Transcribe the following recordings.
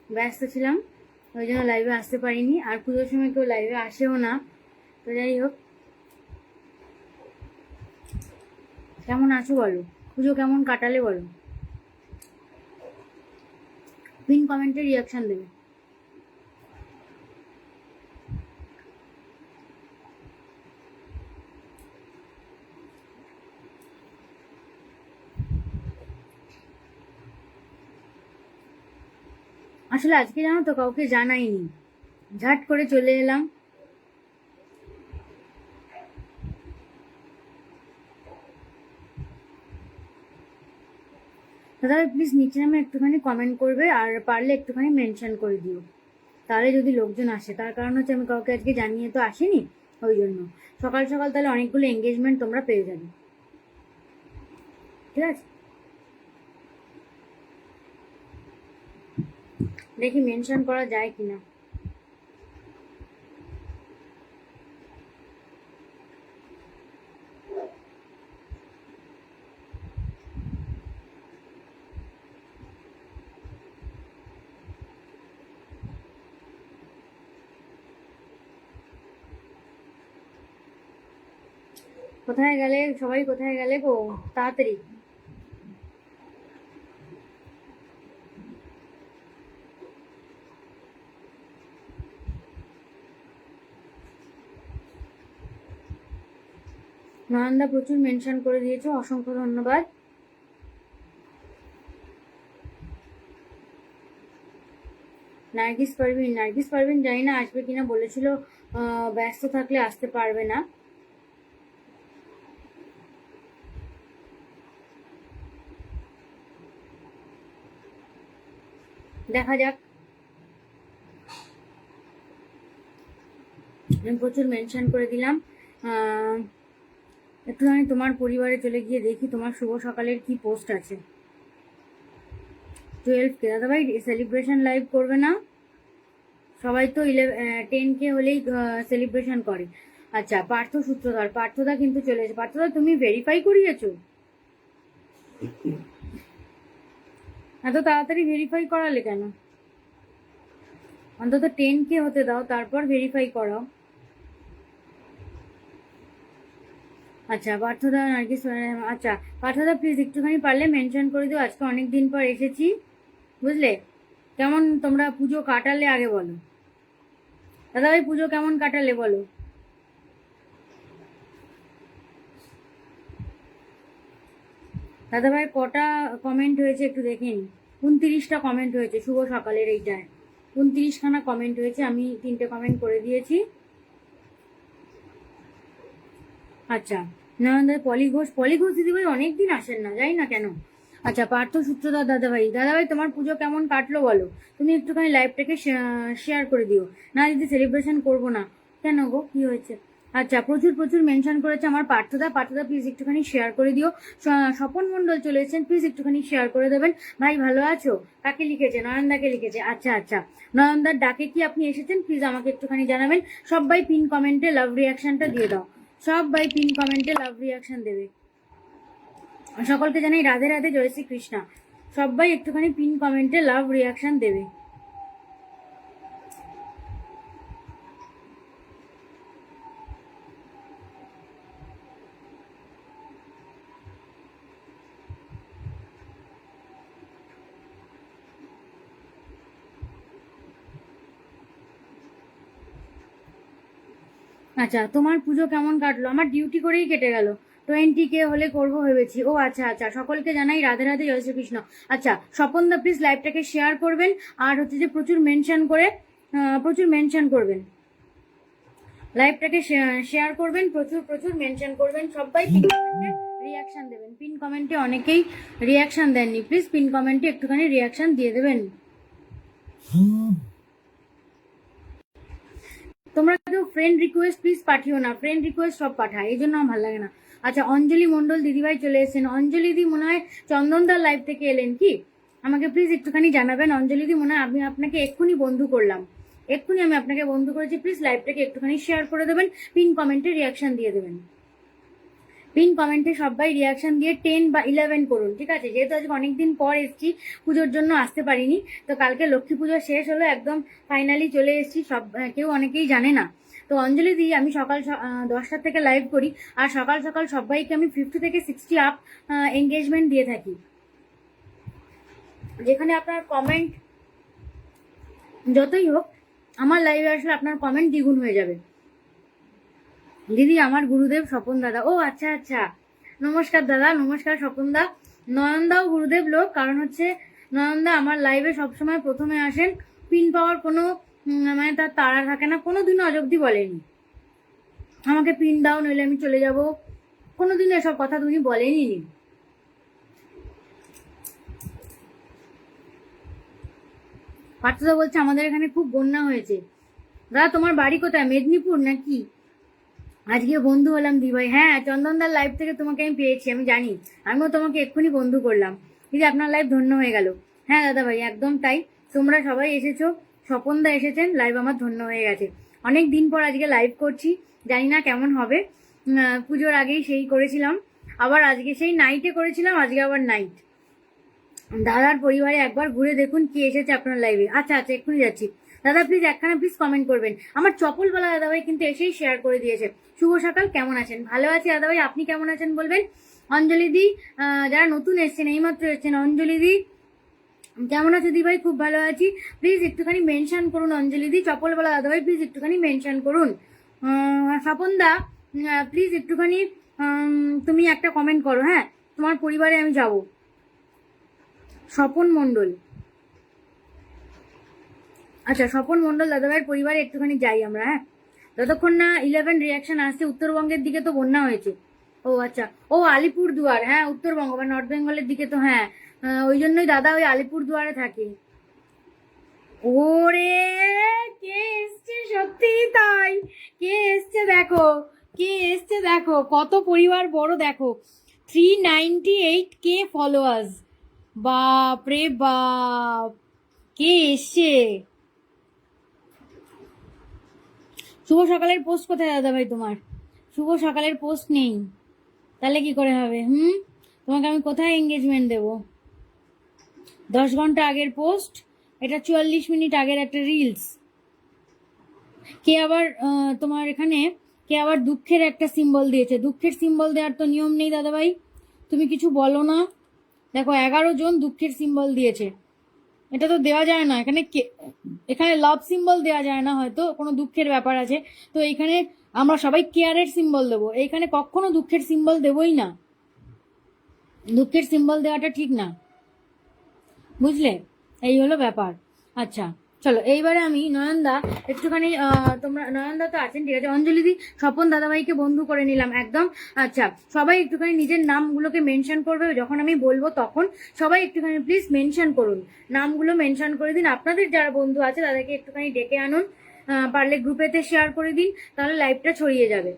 ব্যস্ত ছিলাম, ওই জন্য লাইভে আসতে পারিনি। আর পুজোর সময় কেউ লাইভে আসেও না। তো যাই হোক, কেমন আছো বলো, পুজো কেমন কাটালে বলো, পিন কমেন্টে রিয়াকশন দেবে। আসলে আজকে জানো তো কাউকে জানাইনি, ঝাট করে চলে এলাম। দাদা প্লিজ নিচে নামে একটুখানি কমেন্ট করবে, আর পারলে একটুখানি মেনশন করে দিও, তাহলে যদি লোকজন আসে। তার কারণ হচ্ছে আমি কাউকে আজকে জানিয়ে তো আসিনি, ওই জন্য সকাল সকাল তাহলে অনেকগুলো এঙ্গেজমেন্ট তোমরা পেয়ে যাবে। ঠিক আছে, দেখি মেনশন করা যায় কিনা। কোথায় গেলে সবাই, কোথায় গেলে গো, তাড়াতাড়ি। নয়নদা প্রচুর মেনশন করে দিয়েছো, অসংখ্য ধন্যবাদ। নার্গিস পারভিন জানি না আসবে কিনা, বলেছিল ব্যস্ত থাকলে আসতে পারবে না। দেখা যাক। আমি প্রচুর মেনশন করে দিলাম। একটুখানি তোমার পরিবারে চলে গিয়ে দেখি তোমার শুভ সকালের কি পোস্ট আছে। 12K দাদাভাই সেলিব্রেশন লাইভ করবে না? সবাই তো 10K হলেই সেলিব্রেশন করে। আচ্ছা, পার্থদা কিন্তু চলে এসেছে। পার্থদা তুমি ভেরিফাই করিয়েছো? এত তাড়াতাড়ি ভেরিফাই করালে কেন? অন্তত 10K হতে দাও, তারপর ভেরিফাই করাও। আচ্ছা পার্থদা, নার্গিস, আচ্ছা পার্থদা প্লিজ একটুখানি পারলে মেনশন করে দিও, আজকে অনেক দিন পর এসেছি, বুঝলে। কেমন তোমরা পুজো কাটালে আগে বলো। দাদাভাই পুজো কেমন কাটালে বলো। দাদাভাই কটা কমেন্ট হয়েছে একটু দেখে নি। 29টা কমেন্ট হয়েছে শুভ সকালের এইটায়। 29খানা কমেন্ট হয়েছে, আমি 3টে কমেন্ট করে দিয়েছি। আচ্ছা, নয়নদা পলি ঘোষ দিদিভাই অনেকদিন আসেন না, যাই না কেন। আচ্ছা, পার্থ সূত্রধর দাদাভাই তোমার পুজো কেমন কাটলো বলো। তুমি একটুখানি লাইভটাকে শেয়ার করে দিও। না দিদি সেলিব্রেশন করবো না। কেন গো, কি হয়েছে? আচ্ছা, প্রচুর মেনশন করেছে আমার পার্থদা প্লিজ একটুখানি শেয়ার করে দিও। স্বপন মন্ডল চলে এসেছেন, প্লিজ একটুখানি শেয়ার করে দেবেন। ভাই ভালো আছো? কাকে লিখেছে? নয়নদাকে লিখেছে। আচ্ছা, নয়নদার ডাকে কি আপনি এসেছেন? প্লিজ আমাকে একটুখানি জানাবেন। সবাই পিন কমেন্টে লাভ রিয়াকশনটা দিয়ে দাও। সবাই পিন কমেন্টে লাভ রিয়াকশন দেবে। সকলকে জানাই রাধে রাধে, জয় শ্রী কৃষ্ণা। সবাই একটুখানি পিন কমেন্টে লাভ রিয়াকশন দেবে। আচ্ছা, তোমার পুজো কেমন কাটলো? আমার ডিউটি করেই কেটে গেল। 20K হলে করবো ভেবেছি। ও আচ্ছা, সকলকে জানাই রাধে রাধে, জয় শ্রীকৃষ্ণ। আচ্ছা, স্বপনদা প্লিজ লাইভটাকে শেয়ার করবেন, আর হচ্ছে যে প্রচুর মেনশন করবেন। লাইভটাকে শেয়ার করবেন, প্রচুর মেনশন করবেন। সবাই পিন কমেন্টে রিয়াকশন দেবেন। পিন কমেন্টে অনেকেই রিয়াকশন দেননি, প্লিজ পিন কমেন্টে একটুখানি রিয়াকশন দিয়ে দেবেন। তোমরা কেউ ফ্রেন্ড রিকোয়েস্ট প্লিজ পাঠিও না, ফ্রেন্ড রিকোয়েস্ট সব পাঠায়, এই জন্য আমার ভালো লাগে না। আচ্ছা, অঞ্জলি মন্ডল দিদিভাই চলে এসেছেন। অঞ্জলি দি মনে হয় চন্দনদার লাইভ থেকে এলেন কি? আমাকে প্লিজ একটুখানি জানাবেন। অঞ্জলি দি মনে হয় আমি আপনাকে এক্ষুনি বন্ধু করলাম, এক্ষুনি আমি আপনাকে বন্ধু করেছি। প্লিজ লাইভটাকে একটুখানি শেয়ার করে দেবেন, পিন কমেন্টে রিয়াকশন দিয়ে দেবেন। পিন কমেন্টে সবাই রিয়াকশন দিয়ে 10 বা 11 করুন, ঠিক আছে? যেহেতু আজকে অনেকদিন পর এসেছি, পুজোর জন্য আসতে পারিনি, তো কালকে লক্ষ্মী পুজো শেষ হলো, একদম ফাইনালি চলে এসেছি। কেউ অনেকেই জানে না। তো অঞ্জলি দি আমি সকাল 10টা থেকে লাইভ করি, আর সকাল সকাল সবাইকে আমি 50 থেকে 60 আপ এঙ্গেজমেন্ট দিয়ে থাকি, যেখানে আপনার কমেন্ট যতই হোক, আমার লাইভে আসলে আপনার কমেন্ট দ্বিগুণ হয়ে যাবে। দিদি আমার গুরুদেব স্বপন দাদা। ও আচ্ছা আচ্ছা, নমস্কার দাদা, নমস্কার স্বপন দা। নয়নদাও গুরুদেব লোক, কারণ হচ্ছে নয়নদা আমার লাইভে সবসময় প্রথমে আসেন। পিন পাওয়ার কোনো মানে তার তাড়া থাকে না, কোনোদিনও আজ অব্দি বলেনি আমাকে পিন দাও নইলে আমি চলে যাব, কোনোদিন এসব কথা তুমি বলেনি নি। পার্থদা বলছে আমাদের এখানে খুব বন্যা হয়েছে। দাদা তোমার বাড়ি কোথায়, মেদিনীপুর নাকি? আজকে বন্ধু হলাম দি ভাই। হ্যাঁ, চন্দনদার লাইভ থেকে তোমাকে আমি পেয়েছি, আমি জানি। আমিও তোমাকে এক্ষুনি বন্ধু করলাম। দিদি আপনার লাইভ ধন্য হয়ে গেল। হ্যাঁ দাদা ভাই, একদম তাই। তোমরা সবাই এসেছো, স্বপনদা এসেছেন, লাইভ আমার ধন্য হয়ে গেছে। অনেক দিন পর আজকে লাইভ করছি, জানি না কেমন হবে। পুজোর আগেই সেই করেছিলাম, আবার আজকে সেই নাইটে করেছিলাম, আজকে আবার নাইট। দাদার পরিবারে একবার ঘুরে দেখুন কি এসেছে আপনার লাইভে। আচ্ছা আচ্ছা, এক্ষুনি যাচ্ছি। দাদা প্লিজ একখানা প্লিজ কমেন্ট করবেন। আমার চপলওয়ালা দাদাভাই কিন্তু এসেই শেয়ার করে দিয়েছে। শুভ সকাল, কেমন আছেন? ভালো আছি দাদাভাই, আপনি কেমন আছেন বলবেন। অঞ্জলি দি, যারা নতুন এসছেন, এইমাত্র এসছেন, অঞ্জলি দি কেমন আছো? দি ভাই খুব ভালো আছি, প্লিজ একটুখানি মেনশন করুন। অঞ্জলি দি, চপলওয়ালা দাদাভাই প্লিজ একটুখানি মেনশন করুন। স্বপন দা প্লিজ একটুখানি তুমি একটা কমেন্ট করো। হ্যাঁ, তোমার পরিবারে আমি যাব। স্বপন মণ্ডল, আচ্ছা স্বপন মণ্ডল দাদাভাইয়ের পরিবারে একটুখানি যাই আমরা। হ্যাঁ, যতক্ষণ না 11 রিয়াকশন আসছে। উত্তরবঙ্গের দিকে তো বন্যা হয়েছে। ও আচ্ছা, ও আলিপুরদুয়ার, হ্যাঁ উত্তরবঙ্গ বা নর্থ বেঙ্গলের দিকে তো, হ্যাঁ ওই জন্যই দাদা ওই আলিপুরদুয়ারে থাকে। ওরে, কে এসছে? সত্যি তাই, কে এসছে দেখো, কে এসছে দেখো, কত পরিবার বড় দেখো। 398K ফলোয়ার্স, বাপ রে বাপ, কে এসছে? শুভ সকালের পোস্ট কোথায় দাদা ভাই তোমার? শুভ সকালের পোস্ট নেই, তাহলে কি করে হবে? তোমাকে আমি কোথায় এঙ্গেজমেন্ট দেব? 10 ঘন্টা আগের পোস্ট, এটা 44 মিনিট আগের একটা রিলস। কে আবার তোমার এখানে কে আবার দুঃখের একটা সিম্বল দিয়েছে? দুঃখের সিম্বল দেওয়ার তো নিয়ম নেই দাদা ভাই, তুমি কিছু বলো না। দেখো 11 জন দুঃখের সিম্বল দিয়েছে, এটা তো দেওয়া যায় না। এখানে লাভ সিম্বল দেওয়া যায় না, হয়তো কোনো দুঃখের ব্যাপার আছে, তো এখানে আমরা সবাই কেয়ারের সিম্বল দেবো। এইখানে কখনো দুঃখের সিম্বল দেবই না, দুঃখের সিম্বল দেওয়াটা ঠিক না, বুঝলে? এই হলো ব্যাপার। আচ্ছা চলো, এইবারে আমি নয়নদা একটুখানি তোমরা নয়নদা তো আছেন, ঠিক আছে। অঞ্জলি দি, স্বপন দাদাভাইকে বন্ধু করে নিলাম একদম। আচ্ছা, সবাই একটুখানি নিজের নামগুলোকে মেনশন করবে যখন আমি বলবো, তখন সবাই একটুখানি প্লিজ মেনশন করুন, নামগুলো মেনশন করে দিন। আপনাদের যারা বন্ধু আছে তাদেরকে একটুখানি ডেকে আনুন, পারলে গ্রুপেতে শেয়ার করে দিন, তাহলে লাইভটা ছড়িয়ে যাবে।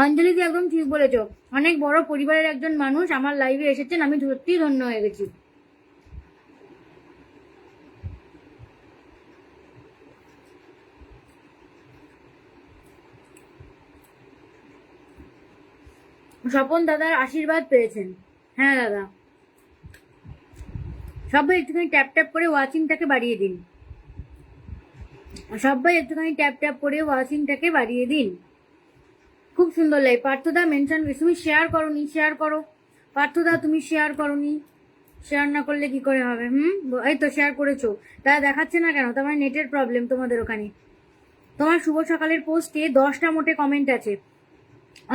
অঞ্জলি দি একদম ঠিক বলেছ, অনেক বড় পরিবারের একজন মানুষ আমার লাইভে এসেছেন, আমি সত্যিই ধন্য হয়ে গেছি। স্বপন দাদার আশীর্বাদ পেয়েছেন। হ্যাঁ দাদা, সবাই একটুখানি ট্যাপ ট্যাপ করে ওয়াচিংটাকে বাড়িয়ে দিন, সবাই একটুখানি ট্যাপ ট্যাপ করে ওয়াচিংটাকে বাড়িয়ে দিন। খুব সুন্দর লাগে। পার্থদা মেনশন, তুমি শেয়ার করোনি, শেয়ার করো। পার্থদা তুমি শেয়ার করোনি, শেয়ার না করলে কি করে হবে? এই তো শেয়ার করেছো, তারা দেখাচ্ছে না কেন? তোমার নেটের প্রবলেম তোমাদের ওখানে। তোমার শুভ সকালের পোস্টে 10টা মোটে কমেন্ট আছে।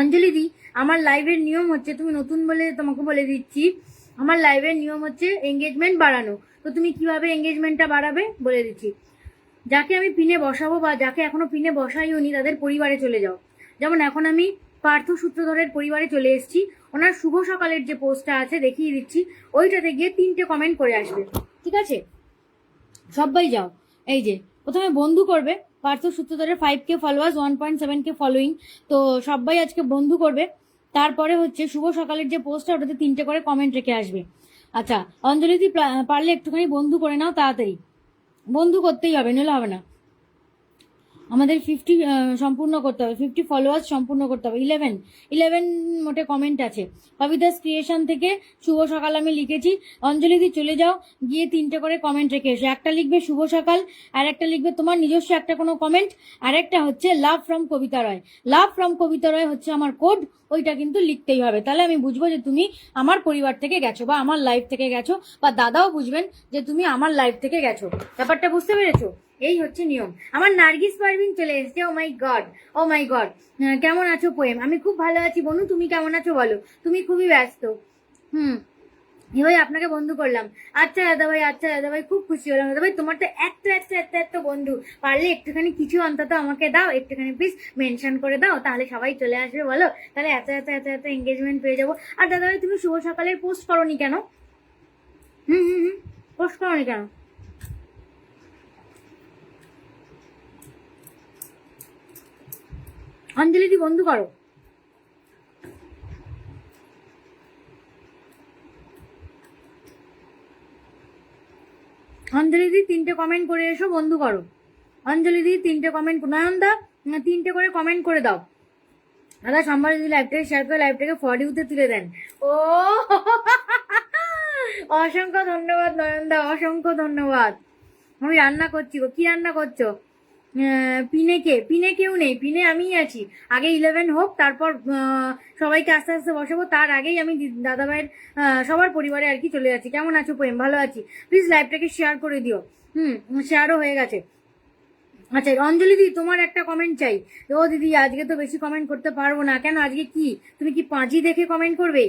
অঞ্জলি দি, আমার লাইভের নিয়ম হচ্ছে, তুমি নতুন বলে তোমাকে বলে দিচ্ছি, আমার লাইভের নিয়ম হচ্ছে এঙ্গেজমেন্ট বাড়ানো। তো তুমি কিভাবে এঙ্গেজমেন্টটা বাড়াবে বলে দিচ্ছি। যাকে আমি পিনে বসাবো বা যাকে এখনো পিনে বসাইও নি, তাদের পরিবারে চলে যাও। যেমন এখন আমি পার্থ সূত্রধরের পরিবারে চলে এসেছি, ওনার শুভ সকালের যে পোস্টটা আছে দেখিয়ে দিচ্ছি, ওইটাতে গিয়ে 3টে কমেন্ট করে আসবে, ঠিক আছে? সবাই যাও। এই যে প্রথমে বন্ধু করবে, Partha সূত্রধরের 5K followers, 1.7K following, তো সবাই আজকে বন্ধু করবে। তারপরে হচ্ছে শুভ সকালের যে পোস্টটা, ওটাতে 3টে করে কমেন্ট রেখে আসবে। আচ্ছা অঞ্জলি দি, পারলে একটুখানি বন্ধু করে নাও তাড়াতাড়ি, বন্ধু করতেই হবে, নইলে হবে না। আমাদের 50 সম্পূর্ণ করতে হবে, 50 ফলোয়ার্স সম্পূর্ণ করতে হবে। 11 মোটে কমেন্ট আছে। কবিতাস ক্রিয়েশন থেকে শুভ সকাল আমি লিখেছি। অঞ্জলিদি চলে যাও, গিয়ে 3টে করে কমেন্ট রেখে এসো। একটা লিখবে শুভ সকাল, আর একটা লিখবে তোমার নিজস্ব একটা কোনো কমেন্ট, আর একটা হচ্ছে লাভ from Kabita Roy. Love from কবিতা রয় হচ্ছে আমার কোড, ওইটা কিন্তু লিখতেই হবে, তাহলে আমি বুঝবো যে তুমি আমার পরিবার থেকে গেছো বা আমার লাইফ থেকে গেছো, বা দাদাও বুঝবেন যে তুমি আমার লাইফ থেকে গেছো। ব্যাপারটা বুঝতে পেরেছো? এই হচ্ছে নিয়ম। আমার নার্গিস পারভিন চলে এসেছে। ও মাই গড, ও মাই গড। কেমন আছো পোয়েম? আমি খুব ভালো আছি বনু, তুমি কেমন আছো বলো? তুমি খুবই ব্যস্ত। হুম, এবার আপনাকে বন্ধু করলাম। আচ্ছা দাদাভাই, আচ্ছা দাদাভাই, খুব খুশি হলাম দাদাভাই। তোমার তো এত বন্ধু, পারলে একটুখানি কিছু অন্তত আমাকে দাও, একটুখানি প্লিজ মেনশন করে দাও, তাহলে সবাই চলে আসবে বলো, তাহলে এত এঙ্গেজমেন্ট পেয়ে যাবো। আর দাদাভাই তুমি শুভ সকালের পোস্ট করনি কেন? পোস্ট করনি কেন? অঞ্জলি দি বন্ধু করো। অঞ্জলি দি 3টে কমেন্ট করে এসো, বন্ধু করো। অঞ্জলি দি 3টে কমেন্ট, নয়নদা 3টে করে কমেন্ট করে দাও। দাদা সম্বার যদি লাইভটাকে শেয়ার করে লাইভটাকে ফর ইউতে তুলে দেন। ও অসংখ্য ধন্যবাদ নয়নদা, অসংখ্য ধন্যবাদ। আমি রান্না করছি গো। কি রান্না করছো? পিনে কেউ নেই, পিনে আমিই আছি। আগে 11 হোক, তারপর সবাইকে আস্তে আস্তে বসাবো। তার আগেই আমি দাদাভাইয়ের সবার পরিবারে আর কি চলে যাচ্ছি। কেমন আছো পোয়েম? ভালো আছি। প্লিজ লাইভটাকে শেয়ার করে দিও। শেয়ারও হয়ে গেছে। আচ্ছা অঞ্জলি দি, তোমার একটা কমেন্ট চাই। ও দিদি, আজকে তো বেশি কমেন্ট করতে পারবো না। কেন, আজকে কি তুমি কি পাঁচই দেখে কমেন্ট করবে?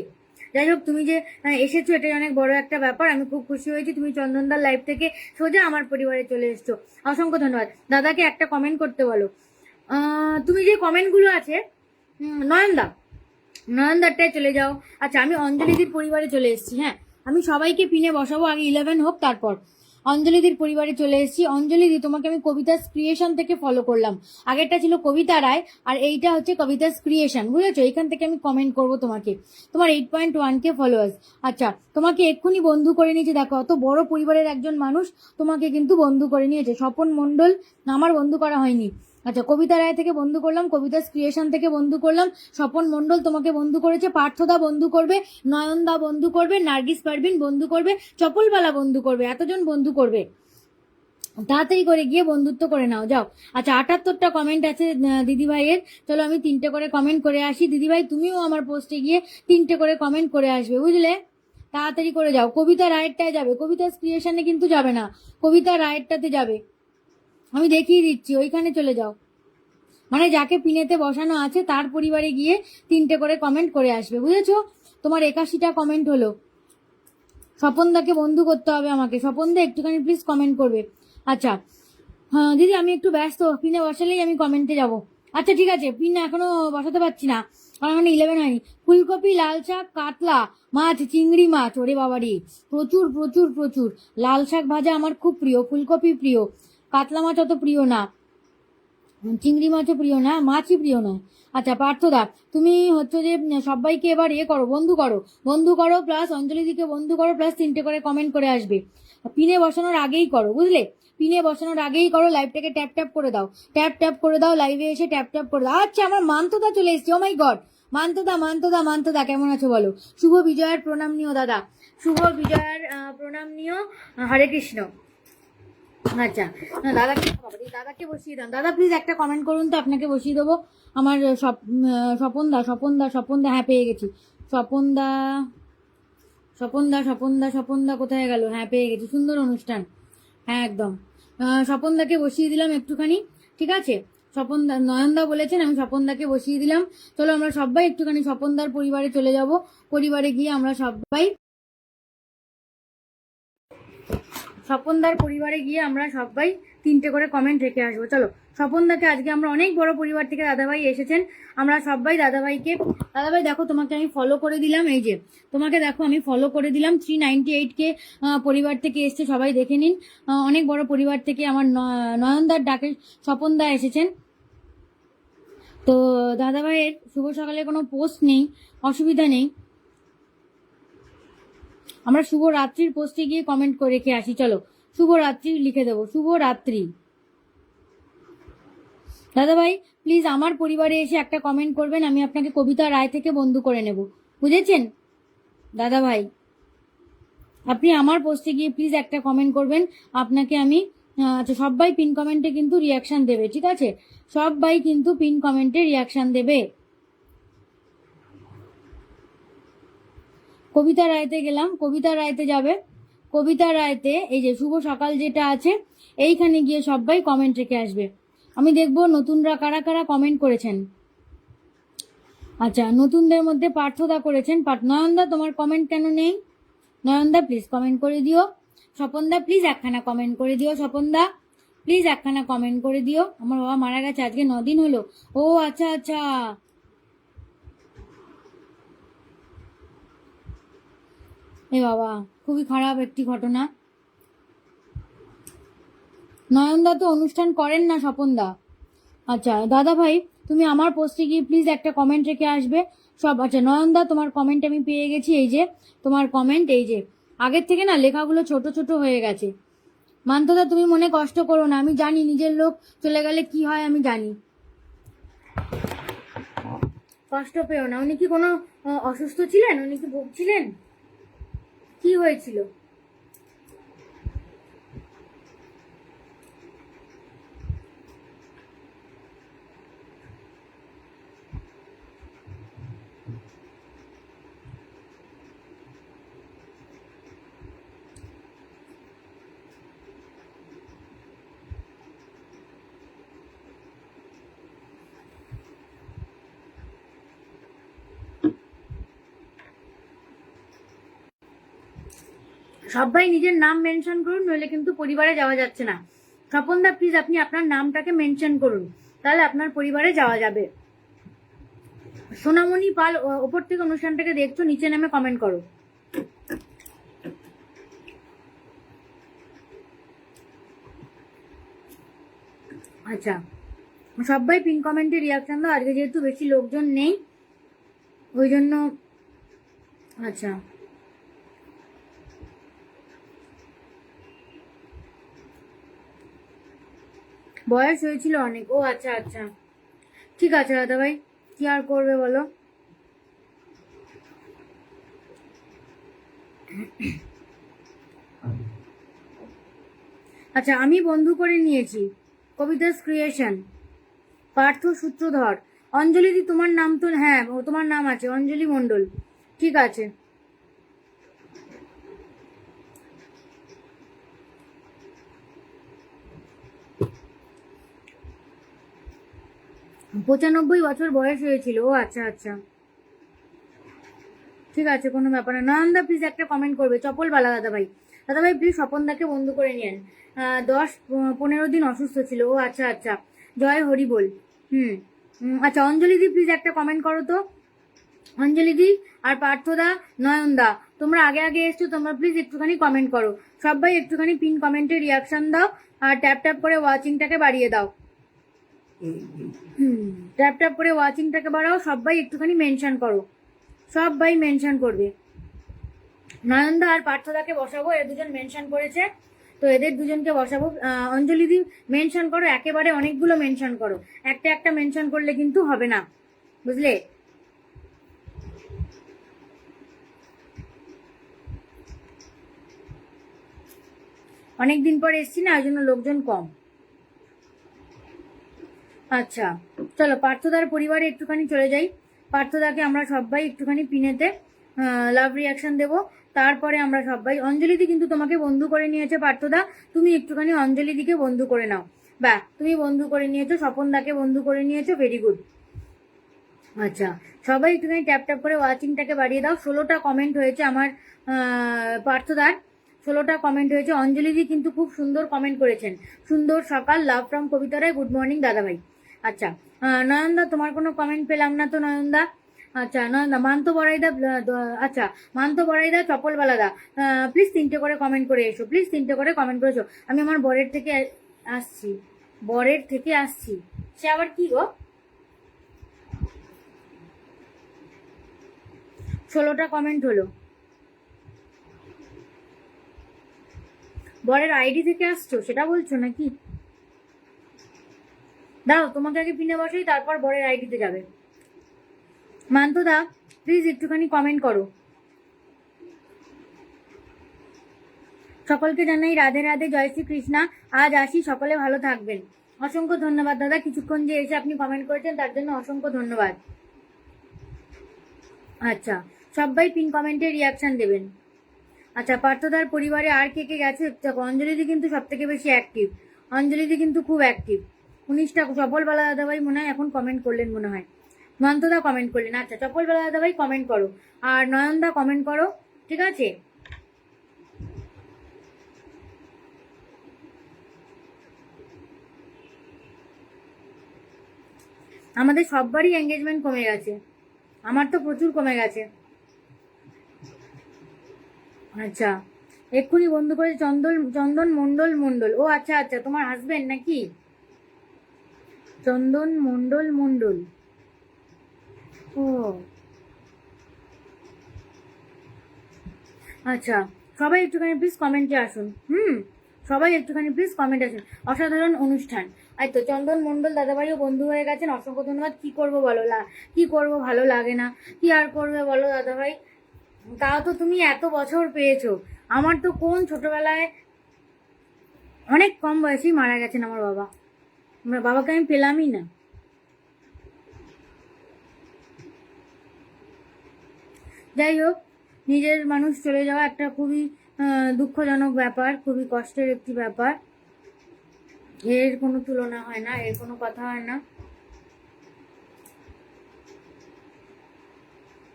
যাই হোক, তুমি যে এসেছো এটাই অনেক বড় একটা ব্যাপার। আমি খুব খুশি হয়েছি তুমি চন্দনদার লাইভ থেকে সোজা আমার পরিবারে চলে এসছো। অসংখ্য ধন্যবাদ। দাদাকে একটা কমেন্ট করতে বলো। তুমি যে কমেন্টগুলো আছে, নয়নদা, নয়নদারটায় চলে যাও। আচ্ছা, আমি অঞ্জলিদির পরিবারে চলে এসেছি। হ্যাঁ, আমি সবাইকে পিনে বসাবো, আগে 11 হোক তারপর। অঞ্জলিদির পরিবারে চলে এসেছি। অঞ্জলিদি, তোমাকে আমি কবিতাস ক্রিয়েশন থেকে ফলো করলাম। আগেরটা ছিল কবিতা রায়, আর এইটা হচ্ছে কবিতাস ক্রিয়েশন, বুঝেছো? এখান থেকে আমি কমেন্ট করব তোমাকে। তোমার 8.1K ফলোয়ার্স। আচ্ছা, তোমাকে এক্ষুনি বন্ধু করে নিয়েছে। দেখো, অত বড় পরিবারের একজন মানুষ তোমাকে কিন্তু বন্ধু করে নিয়েছে। স্বপন মণ্ডল আমার বন্ধু করা হয়নি। আচ্ছা, কবিতা রায় থেকে বন্ধু করলাম, কবিতাস ক্রিয়েশন থেকে বন্ধু করলাম, স্বপন মণ্ডল তোমাকে বন্ধু করেছে, পার্থদা বন্ধু করবে, নয়নদা বন্ধু করবে, নার্গিস পারভিন বন্ধু করবে, চপলবালা বন্ধু করবে, এতজন বন্ধু করবে। তাড়াতাড়ি করে গিয়ে বন্ধুত্ব করে নাও, যাও। আচ্ছা, 78টা কমেন্ট আছে দিদিভাইয়ের। চলো আমি 3টে করে কমেন্ট করে আসি। দিদিভাই তুমিও আমার পোস্টে গিয়ে 3টে করে কমেন্ট করে আসবে, বুঝলে? তাড়াতাড়ি করে যাও। কবিতা রায়েরটায় যাবে, কবিতা ক্রিয়েশনে কিন্তু যাবে না, কবিতা রায়েরটাতে যাবে। আমি দেখিয়ে দিচ্ছি, ওইখানে চলে যাও। মানে যাকে পিনেতে বসানো আছে তার পরিবারে গিয়ে 3টে করে কমেন্ট করে আসবে, বুঝেছো? তোমার 81টা কমেন্ট হলো। স্বপনদাকে বন্ধু করতে হবে আমাকে। স্বপনদা একটুখানি প্লিজ কমেন্ট করবে। আচ্ছা, হ্যাঁ দিদি, আমি একটু ব্যস্ত, পিনে বসালেই আমি কমেন্টে যাব। আচ্ছা ঠিক আছে, পিন এখনো বসাতে পারছি না, কারণ এখনো 11 হয়নি। ফুলকপি, লাল শাক, কাতলা মাছ, চিংড়ি মাছ, ওরে বাবারি, প্রচুর প্রচুর প্রচুর। লাল শাক ভাজা আমার খুব প্রিয়, ফুলকপি প্রিয়, কাতলা মাছ অত প্রিয় না, চিংড়ি মাছও প্রিয় না, মাছই প্রিয় নয়। আচ্ছা পার্থদা, তুমি হচ্ছে যে সবাইকে এবার করো, বন্ধু করো, বন্ধু করো, প্লাস অঞ্জলিদিকে বন্ধু করো, প্লাস 3টে করে কমেন্ট করে আসবে। পিনে বসানোর আগেই করো, বুঝলে? পিনে বসানোর আগেই করো। লাইভটাকে ট্যাপ ট্যাপ করে দাও, ট্যাপ ট্যাপ করে দাও, লাইভে এসে ট্যাপ ট্যাপ করে দাও। আচ্ছা, আমার মান্তদা চলে এসছে। ও মাই গড, মান্তদা মান্তদা মান্তদা, কেমন আছো বলো? শুভ বিজয়ার প্রণাম নিও দাদা, শুভ বিজয়ার প্রণাম নিও। হরে কৃষ্ণ। আচ্ছা, না দাদাকে, দাদাকে বসিয়ে দাও। দাদা প্লিজ একটা কমেন্ট করুন তো, আপনাকে বসিয়ে দেবো। আমার স্বপনদা, স্বপনদা, স্বপনদা, হ্যাঁ পেয়ে গেছি। স্বপনদা, স্বপনদা, স্বপনদা, স্বপনদা কোথায় গেল? হ্যাঁ পেয়ে গেছি, সুন্দর অনুষ্ঠান, হ্যাঁ একদম। স্বপনদাকে বসিয়ে দিলাম একটুখানি, ঠিক আছে? স্বপনদা, নয়নদা বলেছেন, আমি স্বপনদাকে বসিয়ে দিলাম। চলো আমরা সবাই একটুখানি স্বপনদার পরিবারে চলে যাব। পরিবারে গিয়ে আমরা সবাই, স্বপনদার পরিবারে গিয়ে আমরা সবাই 3টে করে কমেন্ট রেখে আসবো। চলো, স্বপনদাকে, আজকে আমরা অনেক বড় পরিবার থেকে দাদাভাই এসেছেন, আমরা সবাই দাদাভাইকে, দাদাভাই দেখো তোমাকে আমি ফলো করে দিলাম, এই যে তোমাকে দেখো আমি ফলো করে দিলাম। 398K পরিবার থেকে এসছে, সবাই দেখে নিন। অনেক বড় পরিবার থেকে আমার নয়নদার ডাকে স্বপনদা এসেছেন। তো দাদাভাইয়ের শুভ সকালে কোনো পোস্ট নেই, অসুবিধা নেই, আমরা শুভ রাত্রির পোস্টে গিয়ে কমেন্ট করে রেখে আসি। চলো শুভ রাত্রি লিখে দেবো, শুভ রাত্রি। দাদা ভাই প্লিজ আমার পরিবারে এসে একটা কমেন্ট করবেন, আমি আপনাকে কবিতা রায় থেকে বন্ধু করে নেব, বুঝেছেন দাদা ভাই? আপনি আমার পোস্টে গিয়ে প্লিজ একটা কমেন্ট করবেন, আপনাকে আমি আচ্ছা সবাই পিন কমেন্টে কিন্তু রিয়াকশন দেবে, ঠিক আছে? সবাই কিন্তু পিন কমেন্টে রিয়াকশন দেবে। কবিতা রায়তে গেলাম, কবিতা রায়তে যাবে, কবিতা রায়তে এই যে শুভ সকাল যেটা আছে এইখানে গিয়ে সবাই কমেন্ট রেখে আসবে। আমি দেখবো নতুনরা কারা কারা কমেন্ট করেছেন। আচ্ছা নতুনদের মধ্যে পার্থদা করেছেন। নয়নদা তোমার কমেন্ট কেন নেই? নয়নদা প্লিজ কমেন্ট করে দিও। স্বপনদা প্লিজ একখানা কমেন্ট করে দিও। স্বপনদা প্লিজ একখানা কমেন্ট করে দিও। আমার বাবা মারা গেছে আজকে 9 দিন হলো। ও আচ্ছা আচ্ছা, এ বাবা খুবই খারাপ একটি ঘটনা। নয়নদা তো অনুষ্ঠান করেন না স্বপনদা। আচ্ছা দাদা ভাই তুমি আমার পোস্টে গিয়ে প্লিজ একটা কমেন্ট রেখে আসবে সব। আচ্ছা নয়নদা তোমার কমেন্ট আমি পেয়ে গেছি, এই যে তোমার কমেন্ট, এই যে আগের থেকে না লেখাগুলো ছোট ছোট হয়ে গেছে। মান্তদা তুমি মনে কষ্ট করো না, আমি জানি নিজের লোক চলে গেলে কি হয়, আমি জানি, কষ্ট পেও না। উনি কি কোনো অসুস্থ ছিলেন? উনি কি ভুগছিলেন? কি হয়েছিল? সবাই নিজের নাম মেনশন করুন, নইলে কিন্তু পরিবারে যাওয়া যাচ্ছে না। স্বপনদা প্লিজ আপনি আপনার নামটাকে মেনশন করুন, তাহলে আপনার পরিবারে যাওয়া যাবে। সোনামণি পাল ওপর থেকে অনুষ্ঠানটাকে দেখছো, নিচে নামে কমেন্ট করো। আচ্ছা সবাই পিন কমেন্টে রিয়াকশন দাও, আজকে যেহেতু বেশি লোকজন নেই ওই জন্য। আচ্ছা বয়স হয়েছিল অনেক, ও আচ্ছা আচ্ছা, ঠিক আছে দাদা ভাই, কি আর করবে বলো। আচ্ছা আমি বন্ধু করে নিয়েছি কবিতাস ক্রিয়েশন, পার্থ সূত্রধর। অঞ্জলি দি তোমার নাম তো, হ্যাঁ ও তোমার নাম আছে অঞ্জলি মণ্ডল, ঠিক আছে। 95 বছর বয়স হয়েছিল, ও আচ্ছা আচ্ছা, ঠিক আছে কোনো ব্যাপার না। নয়নদা প্লিজ একটা কমেন্ট করবে, চপলবালা দাদা ভাই, দাদা ভাই প্লিজ স্বপনদাকে বন্ধু করে নিয়েন। 10-15 দিন অসুস্থ ছিল, ও আচ্ছা আচ্ছা, জয় হরি বল। হুম আচ্ছা অঞ্জলি দি প্লিজ একটা কমেন্ট করো তো। অঞ্জলি দি আর পার্থদা, নয়নদা তোমরা আগে আগে এসছো, তোমরা প্লিজ একটুখানি কমেন্ট করো। সবাই একটুখানি পিন কমেন্টে রিয়াকশন দাও, আর ট্যাপ ট্যাপ করে ওয়াচিংটাকে বাড়িয়ে দাও। ট্যাপ ট্যাপ করে ওয়াচিংটাকে বাড়াও, সবাই একটুখানি মেনশন করো, সবাই মেনশন করবে। নয়নদা আর পার্থদাকে বসাবো, এর দুজন মেনশন করেছে, তো এদের দুজনকে বসাবো। অঞ্জলি দি মেনশন করো, একেবারে অনেকগুলো মেনশন করো, একটা একটা মেনশন করলে কিন্তু হবে না, বুঝলে? অনেকদিন পর এসছি না, ওই জন্য লোকজন কম। আচ্ছা চলো পার্থদার পরিবারে একটুখানি চলে যাই। পার্থদাকে আমরা সবাই একটুখানি পিনেতে লাভ রিয়াকশন দেব, তারপরে আমরা সবাই। অঞ্জলিদি কিন্তু তোমাকে বন্ধু করে নিয়েছে পার্থদা, তুমি একটুখানি অঞ্জলিদিকে বন্ধু করে নাও। বা তুমি বন্ধু করে নিয়েছো, স্বপনদাকে বন্ধু করে নিয়েছো, ভেরি গুড। আচ্ছা সবাই একটুখানি ট্যাপ ট্যাপ করে ওয়াচিংটাকে বাড়িয়ে দাও। 16টা কমেন্ট হয়েছে আমার পার্থদার, 16টা কমেন্ট হয়েছে। অঞ্জলিদি কিন্তু খুব সুন্দর কমেন্ট করেছেন, সুন্দর সকাল, love from Kabita Ray, good morning দাদাভাই। আচ্ছা নয়নদা তোমার কোনো কমেন্ট পেলাম না তো নয়নদা। আচ্ছা নয়নদা, মান্ত বড়াইদা, আচ্ছা মান্ত বড়াইদা, চপলবালাদা, প্লিজ 3টে করে কমেন্ট করে এসো, প্লিজ 3টে করে কমেন্ট করেছো। আমি আমার বরের থেকে আসছি, বরের থেকে আসছি, সে আবার কি গো? 16টা কমেন্ট হলো, বরের আইডি থেকে আসছো সেটা বলছো নাকি? দাও তোমাকে আগে পিনে বসাই, তারপর বরের আইডিতে যাবে। মান্তদা প্লিজ একটুখানি কমেন্ট করো। সকলকে জানাই রাধে রাধে, জয় শ্রী কৃষ্ণা। আজ আসি, সকলে ভালো থাকবেন। অসংখ্য ধন্যবাদ দাদা, কিছুক্ষণ যে এসে আপনি কমেন্ট করেছেন তার জন্য অসংখ্য ধন্যবাদ। আচ্ছা, সবাই পিন কমেন্টে রিয়াকশন দেবেন। আচ্ছা, পার্থদার পরিবারে আর কে কে গেছে? অঞ্জলিদি কিন্তু সব থেকে বেশি অ্যাক্টিভ, অঞ্জলিদি কিন্তু খুব অ্যাক্টিভ। 19টা চপলবালা দাদাভাই মনে হয় এখন কমেন্ট করলেন, মনে হয় নয়নদা কমেন্ট করলেন। আচ্ছা, চপলবালা দাদাভাই কমেন্ট করো, আর নয়নদা কমেন্ট করো, ঠিক আছে? আমাদের সববারই এঙ্গেজমেন্ট কমে গেছে, আমার তো প্রচুর কমে গেছে। আচ্ছা, এক্ষুনি বন্ধু করে চন্দন মন্ডল মন্ডল। ও আচ্ছা আচ্ছা, তোমার হাজবেন্ড নাকি? চন্দন মন্ডল মন্ডল, ও আচ্ছা। সবাই একটুখানি প্লিজ কমেন্টে আসুন। সবাই একটুখানি প্লিজ কমেন্ট আসুন। অসাধারণ অনুষ্ঠান। আর তো চন্দন মন্ডল দাদাভাইও বন্ধু হয়ে গেছেন, অসংখ্য ধন্যবাদ। কি করব বলো, কি করব, ভালো লাগে না, কি আর করবে বলো দাদাভাই? তাও তো তুমি এত বছর পেয়েছো, আমার তো কোন ছোটবেলায় অনেক কম বয়সেই মারা গেছেন আমার বাবা, আমার বাবাকে আমি পেলামই না। যাই হোক, নিজের মানুষ চলে যাওয়া একটা খুবই দুঃখজনক ব্যাপার, খুবই কষ্টের একটি ব্যাপার। এর কোনো তুলনা হয় না, এর কোনো কথা হয় না।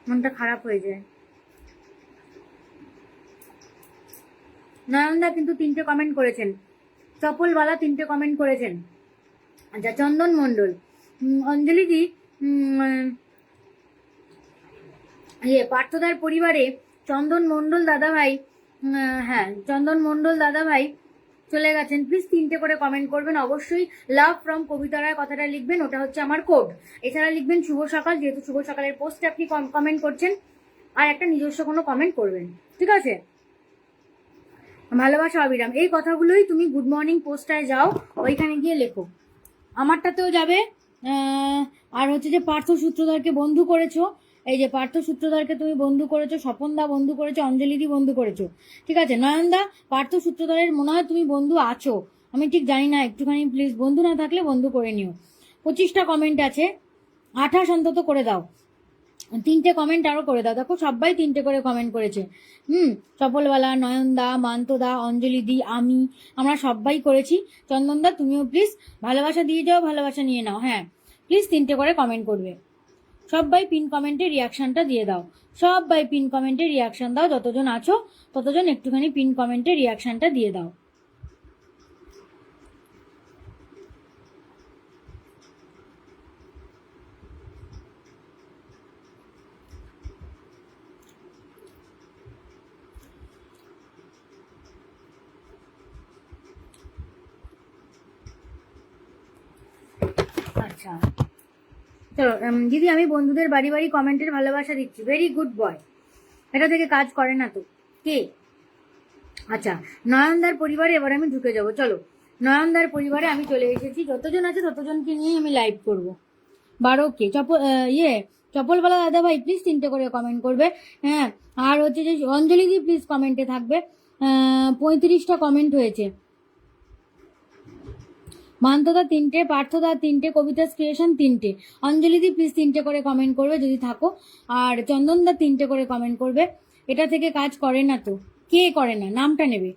মনটা খারাপ হয়ে যায়। নয়নদা কিন্তু 3টে কমেন্ট করেছেন, চপলওয়ালা 3টে কমেন্ট করেছেন। আচ্ছা, চন্দন মন্ডল, অঞ্জলিদি, পার্থদার পরিবারে চন্দন মন্ডল দাদাভাই, হ্যাঁ চন্দন মন্ডল দাদাভাই চলে গেছেন। প্লিজ 3টে করে কমেন্ট করবেন অবশ্যই। লাভ ফ্রম কবিতা রায় কথাটা লিখবেন, ওটা হচ্ছে আমার কোড। এছাড়া লিখবেন শুভ সকাল, যেহেতু শুভ সকালের পোস্টে আপনি কমেন্ট করছেন, আর একটা নিজস্ব কোনো কমেন্ট করবেন, ঠিক আছে? ভালোবাসা অবিরাম, এই কথাগুলোই তুমি গুড মর্নিং পোস্টটায় যাও, ওইখানে গিয়ে লেখো। আমারটাতেও যাবে। আর হচ্ছে যে পার্থ সূত্রধরকে বন্ধু করেছো, এই যে পার্থ সূত্রধরকে তুমি বন্ধু করেছো, স্বপনদা বন্ধু করেছো, অঞ্জলিদি বন্ধু করেছো, ঠিক আছে? নয়নদা, পার্থ সূত্রধরের মনে হয় তুমি বন্ধু আছো, আমি ঠিক জানি না, একটুখানি প্লিজ বন্ধু না থাকলে বন্ধু করে নিও। 25টা কমেন্ট আছে, 28 অন্তত করে দাও। 3টে কমেন্ট আরো করে দাও, দেখো সবাই 3টে করে কমেন্ট করেছে। চপলওয়ালা, নয়নদা, মান্তদা, অঞ্জলিদি, আমি, আমরা সবাই করেছি। চন্দনদা তুমিও প্লিজ ভালোবাসা দিয়ে যাও, ভালোবাসা নিয়ে নাও। হ্যাঁ প্লিজ 3টে করে কমেন্ট করবে। সবাই পিন কমেন্টে রিয়াকশনটা দিয়ে দাও, সবাই পিন কমেন্টে রিয়াকশন দাও, যতজন আছো ততজন একটুখানি পিন কমেন্টে রিয়াকশনটা দিয়ে দাও। আচ্ছা চলো দিদি, আমি বন্ধুদের বাড়ি বাড়ি কমেন্টের ভালোবাসা দিচ্ছি, ভেরি গুড বয়। এটা থেকে কাজ করে না তো কে? আচ্ছা, নয়নদার পরিবারে এবার আমি ঢুকে যাব। চলো, নয়নদার পরিবারে আমি চলে এসেছি, যতজন আছে ততজনকে নিয়ে আমি লাইভ করব। 12কে চপলওয়ালা দাদা ভাই প্লিজ 3টে করে কমেন্ট করবে। হ্যাঁ, আর হচ্ছে যে অঞ্জলিদি প্লিজ কমেন্টে থাকবে। 35টা কমেন্ট হয়েছে। মান্তদা 3টে, পার্থদা 3টে, কবিতা ক্রিয়েশন 3টে, অঞ্জলিদি প্লিজ 3টে করে কমেন্ট করবে যদি থাকো, আর চন্দনদা 3টে করে কমেন্ট করবে। এটা থেকে কাজ করে না তো কে করে না? নামটা নেবে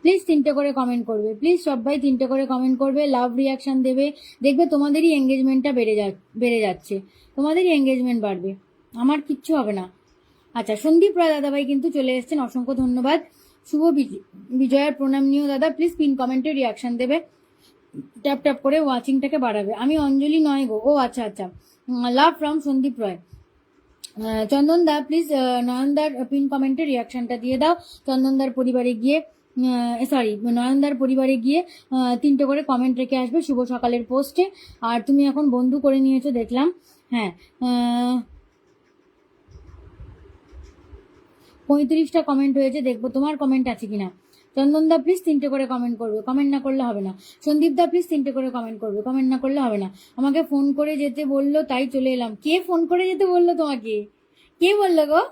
প্লিজ, 3টে করে কমেন্ট করবে প্লিজ, সবাই 3টে করে কমেন্ট করবে, লাভ রিয়াকশন দেবে, দেখবে তোমাদেরই এঙ্গেজমেন্টটা বেড়ে যাচ্ছে, তোমাদেরই এঙ্গেজমেন্ট বাড়বে, আমার কিচ্ছু হবে না। আচ্ছা, সন্দীপ রায় দাদাভাই কিন্তু চলে এসেছেন, অসংখ্য ধন্যবাদ। শুভ বিজয়ের প্রণাম নিও দাদা, প্লিজ পিন কমেন্টে রিয়াকশন দেবে, ট্যাপ ট্যাপ করে ওয়াচিংটাকে বাড়াবে। আমি অঞ্জলি নয় গো, ও আচ্ছা আচ্ছা, লাভ ফ্রম সন্দীপ রয়। চন্দনদা প্লিজ নয়নদার পিন কমেন্টে রিয়াকশনটা দিয়ে দাও। চন্দনদার পরিবারে গিয়ে, সরি নয়নদার পরিবারে গিয়ে 3টে করে কমেন্ট রেখে আসবে শুভ সকালের পোস্টে। আর তুমি এখন বন্ধু করে নিয়েছো দেখলাম, হ্যাঁ। 35টা কমেন্ট হয়েছে, দেখবো তোমার কমেন্ট আছে কিনা। চন্দনদা প্লিজ 3টে করে কমেন্ট করবে, কমেন্ট না করলে হবে না। সন্দীপদা প্লিজ 3টে করে কমেন্ট করবে, কমেন্ট না করলে হবে না। আমাকে ফোন করে যেতে বললো তাই চলে এলাম। কে ফোন করে যেতে বললো তোমাকে? কে বললো গো?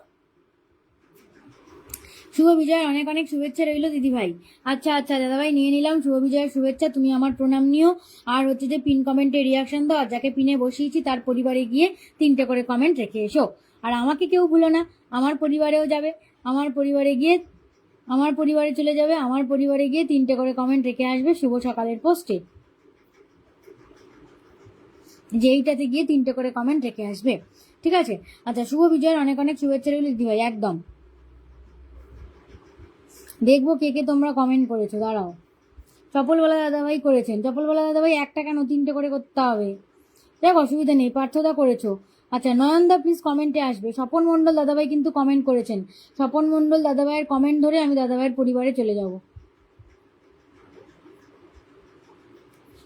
শুভ বিজয়ের অনেক অনেক শুভেচ্ছা রইল দিদি ভাই। আচ্ছা আচ্ছা দাদাভাই, নিয়ে নিলাম শুভ বিজয়ের শুভেচ্ছা। তুমি আমার প্রণাম নিও। আর হচ্ছে যে পিন কমেন্টে রিয়াকশন দাও, আর যাকে পিনে বসিয়েছি তার পরিবারে গিয়ে 3টে করে কমেন্ট রেখে এসো। আর আমাকে কেউ ভুলো না, আমার পরিবারেও যাবে, আমার পরিবারে গিয়ে, আমার পরিবারে চলে যাবে, আমার পরিবারে গিয়ে 3টে করে কমেন্ট রেখে আসবে শুভ সকালের পোস্টে, যে এইটাতে গিয়ে 3টে করে কমেন্ট রেখে আসবে, ঠিক আছে? আচ্ছা, শুভ বিজয়ের অনেক অনেক শুভেচ্ছা রইল দিদি ভাই। একদম দেখবো কে কে তোমরা কমেন্ট করেছো, দাঁড়াও। চপলওয়ালা দাদাভাই করেছেন, চপলওয়ালা দাদাভাই একটা কেন, 3টে করে করতে হবে। দেখ অসুবিধা নেই, পার্থদা করেছো। আচ্ছা, নয়নদা প্লিজ কমেন্টে আসবে। স্বপন মণ্ডল দাদাভাই কিন্তু কমেন্ট করেছেন। স্বপন মণ্ডল দাদাভাইয়ের কমেন্ট ধরে আমি দাদাভাইয়ের পরিবারে চলে যাব।